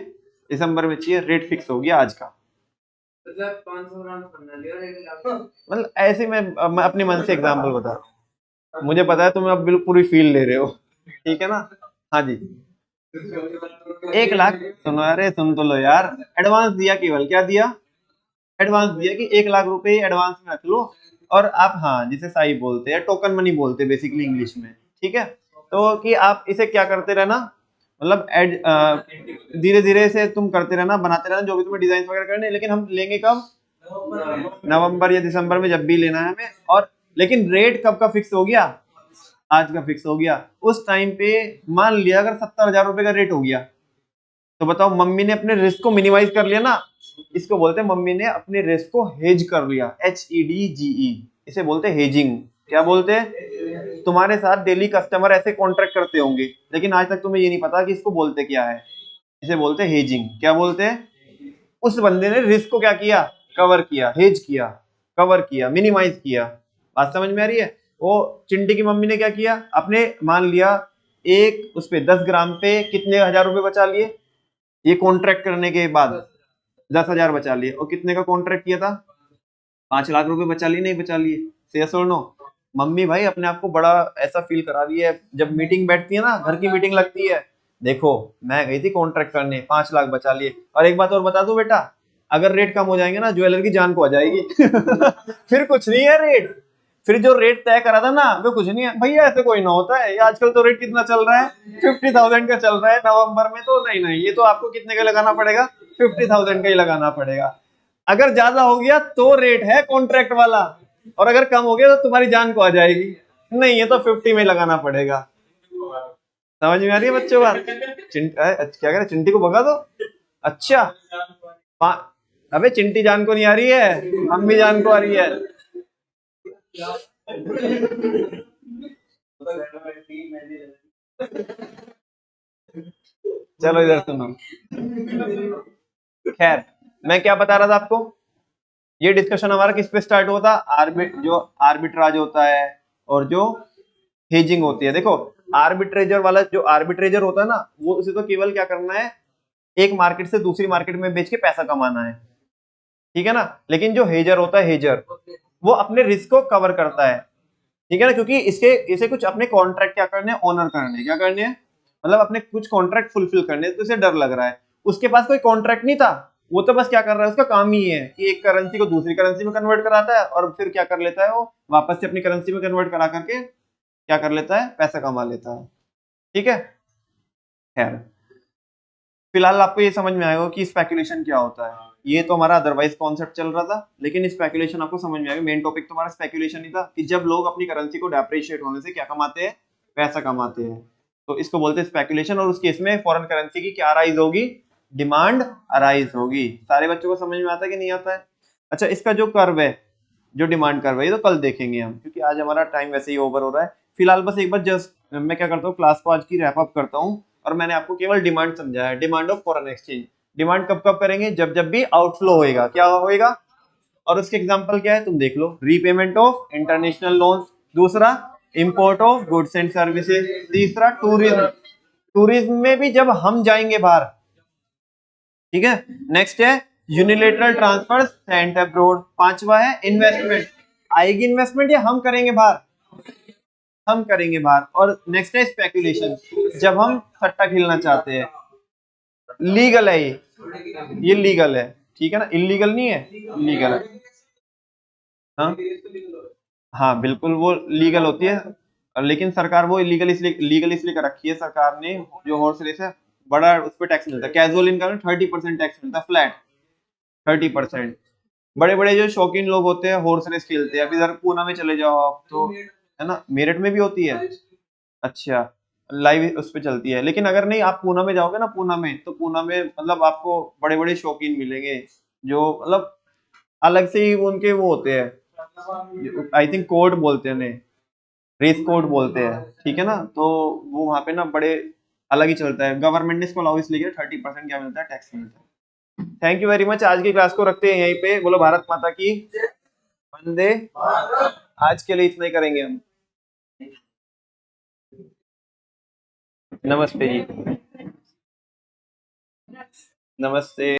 दिसंबर में चाहिए। रेट फिक्स हो गया आज का, मतलब ऐसे मैं अपने मन से एग्जांपल बता रहा हूँ। मुझे पता है तुम अब बिल्कुल पूरी फील ले रहे हो, ठीक है ना। हाँ जी, 1 लाख, सुनो अरे सुन तो लो यार। एडवांस दिया, केवल क्या दिया, एडवांस दिया कि 1 लाख रुपए एडवांस में रख लो। और आप, हाँ जिसे साई बोलते हैं, टोकन मनी बोलते हैं बेसिकली इंग्लिश में, ठीक है। तो कि आप इसे क्या करते रहना, मतलब धीरे धीरे से तुम करते रहना, बनाते रहना जो भी तुम्हें डिजाइन वगैरह करने, लेकिन हम लेंगे कब, नवंबर या दिसंबर में, जब भी लेना है हमें। और लेकिन रेट कब का फिक्स हो गया, आज का फिक्स हो गया। उस टाइम पे मान लिया अगर 70,000 रुपए का रेट हो गया, तो बताओ मम्मी ने अपने रिस्क को मिनिमाइज कर लिया ना। इसको बोलते हैं मम्मी ने अपने रिस्क को हेज कर लिया, HEDGE, इसे बोलते हैं हेजिंग। क्या बोलते हैं, तुम्हारे साथ डेली कस्टमर ऐसे कॉन्ट्रैक्ट करते होंगे, लेकिन आज तक तुम्हें ये नहीं पता कि इसको बोलते क्या है। इसे बोलते हैं हेजिंग। क्या बोलते हैं, उस बंदे ने रिस्क को क्या किया, कवर किया, हेज किया, कवर किया, मिनिमाइज किया। बात समझ में आ रही है। वो चिंटी की मम्मी ने क्या किया, अपने मान लिया एक उस पे 10 ग्राम पे कितने हजार रुपए बचा लिए, ये कॉन्ट्रैक्ट करने के बाद 10,000 बचा लिए। और कितने का कॉन्ट्रैक्ट किया था, 5 लाख रुपए बचा लिए, नहीं बचा लिए, से नो। मम्मी भाई अपने आप को बड़ा ऐसा फील करा रही है, जब मीटिंग बैठती है ना, घर की मीटिंग लगती है, देखो मैं गई थी कॉन्ट्रैक्ट करने, 5 लाख बचा लिए। और एक बात और बता दूं बेटा, अगर रेट कम हो जाएंगे ना, ज्वेलर की जान को आ जाएगी फिर कुछ नहीं है रेट, फिर जो रेट तय करा था ना वो कुछ नहीं है भैया, ऐसे कोई ना होता है। ये आजकल तो रेट कितना चल रहा है, 50,000 का चल रहा है नवंबर में, तो नहीं नहीं, ये तो आपको कितने का लगाना पड़ेगा, 50,000 का ही लगाना पड़ेगा। अगर ज्यादा हो गया तो रेट है कॉन्ट्रैक्ट वाला, और अगर कम हो गया तो तुम्हारी जान को आ जाएगी। नहीं, ये तो 50 में लगाना पड़ेगा। समझ में आ रही है बच्चों बात? क्या कह रहे, चिंटी को भगा दो। अच्छा, अबे चिंटी जान को नहीं आ रही है, हम भी जान को आ रही है। चलो इधर सुनो। खैर, मैं क्या बता रहा था आपको, ये डिस्कशन हमारा किस पे स्टार्ट हुआ था? जो आर्बिट्राज होता है और जो हेजिंग होती है। देखो, आर्बिट्रेजर वाला, जो आर्बिट्रेजर होता है ना, वो उसे तो केवल क्या करना है, एक मार्केट से दूसरी मार्केट में बेच के पैसा कमाना है, ठीक है ना। लेकिन जो हेजर होता है, हेजर, वो अपने रिस्क को कवर करता है, ठीक है ना, क्योंकि इसे कुछ अपने कॉन्ट्रैक्ट क्या करने हैं, ऑनर करने हैं। क्या करने हैं? मतलब अपने कुछ कॉन्ट्रैक्ट फुलफिल करने हैं, तो इसे डर लग रहा है। उसके पास कोई कॉन्ट्रैक्ट नहीं था, वो तो बस क्या कर रहा है, उसका काम ही है कि एक करेंसी को दूसरी करेंसी में कन्वर्ट कराता है, और फिर क्या कर लेता है, वो वापस से अपनी करेंसी में कन्वर्ट करा करके क्या कर लेता है, पैसा कमा लेता है, ठीक है। खैर, फिलहाल आपको ये समझ में आएगा कि स्पेकुलेशन क्या होता है। ये तो हमारा अदरवाइज कॉन्सेप्ट चल रहा था, लेकिन स्पेकुलेशन आपको समझ में आएगा। मेन टॉपिक तो हमारा स्पेकुलेशन ही था कि जब लोग अपनी करेंसी को डेप्रिशिएट होने से क्या कमाते हैं, पैसा कमाते हैं, तो इसको बोलते हैं स्पेकुलेशन। और उस केस में फॉरेन करेंसी की क्या अराइज होगी, डिमांड अराइज होगी। सारे बच्चों को समझ में आता है कि नहीं आता है? अच्छा, इसका जो कर्व है, जो डिमांड कर्व है, ये तो कल देखेंगे हम, क्योंकि आज हमारा टाइम वैसे ही ओवर हो रहा है। फिलहाल बस एक बार जस्ट मैं क्या करता हूँ, क्लास को आज की रैप अप करता हूँ, और मैंने आपको केवल डिमांड समझाया है, demand of foreign exchange. Demand कब कब करेंगे, जब जब भी आउटफ्लो होएगा। क्या होएगा? और उसके एग्जांपल क्या है, तुम देख लो। रीपेमेंट ऑफ इंटरनेशनल लोन्स, दूसरा import of goods and services, तीसरा टूरिज्म, टूरिज्म में भी जब हम जाएंगे बाहर, ठीक है। नेक्स्ट है यूनिलेटरल ट्रांसफर सेंट अब्रोड, पांचवा है इन्वेस्टमेंट, आएगी इन्वेस्टमेंट या हम करेंगे बाहर, हम करेंगे बाहर। और नेक्स्ट है स्पेकुलेशन, जब हम सट्टा खेलना चाहते हैं। लीगल है ये लीगल है, ठीक है ना, इलीगल नहीं है, लीगल है। हाँ, हाँ बिल्कुल वो लीगल होती है, लेकिन सरकार वो लीगल इसलिए कर रखी है सरकार ने। जो हॉर्स रेस है, बड़ा उस पर टैक्स मिलता है, कैजुअल इनकम में 30% टैक्स मिलता है, फ्लैट 30%। बड़े बड़े जो शौकीन लोग होते हैं, हॉर्स रेस खेलते हैं, अभी इधर पूना में चले जाओ आप तो, है ना, मेरठ में भी होती है। अच्छा, लाइव उस पे चलती है। लेकिन अगर नहीं, आप पूना में जाओगे ना, पूना में, तो पूना में मतलब आपको बड़े बड़े शौकीन मिलेंगे, जो मतलब अलग से ही वो उनके वो होते हैं, आई थिंक कोड बोलते हैं उन्हें, रेस कोड बोलते हैं, ठीक है ना। तो वो वहां पे ना बड़े अलग ही चलता है। गवर्नमेंट ने इसको अलाउ इसलिए किया, 30% क्या मिलता है, टैक्स मिलता है। Thank you very much. आज की क्लास को रखते हैं यहीं पे। बोलो भारत माता की वंदे। आज के लिए इतना ही करेंगे हम। नमस्ते जी। नमस्ते।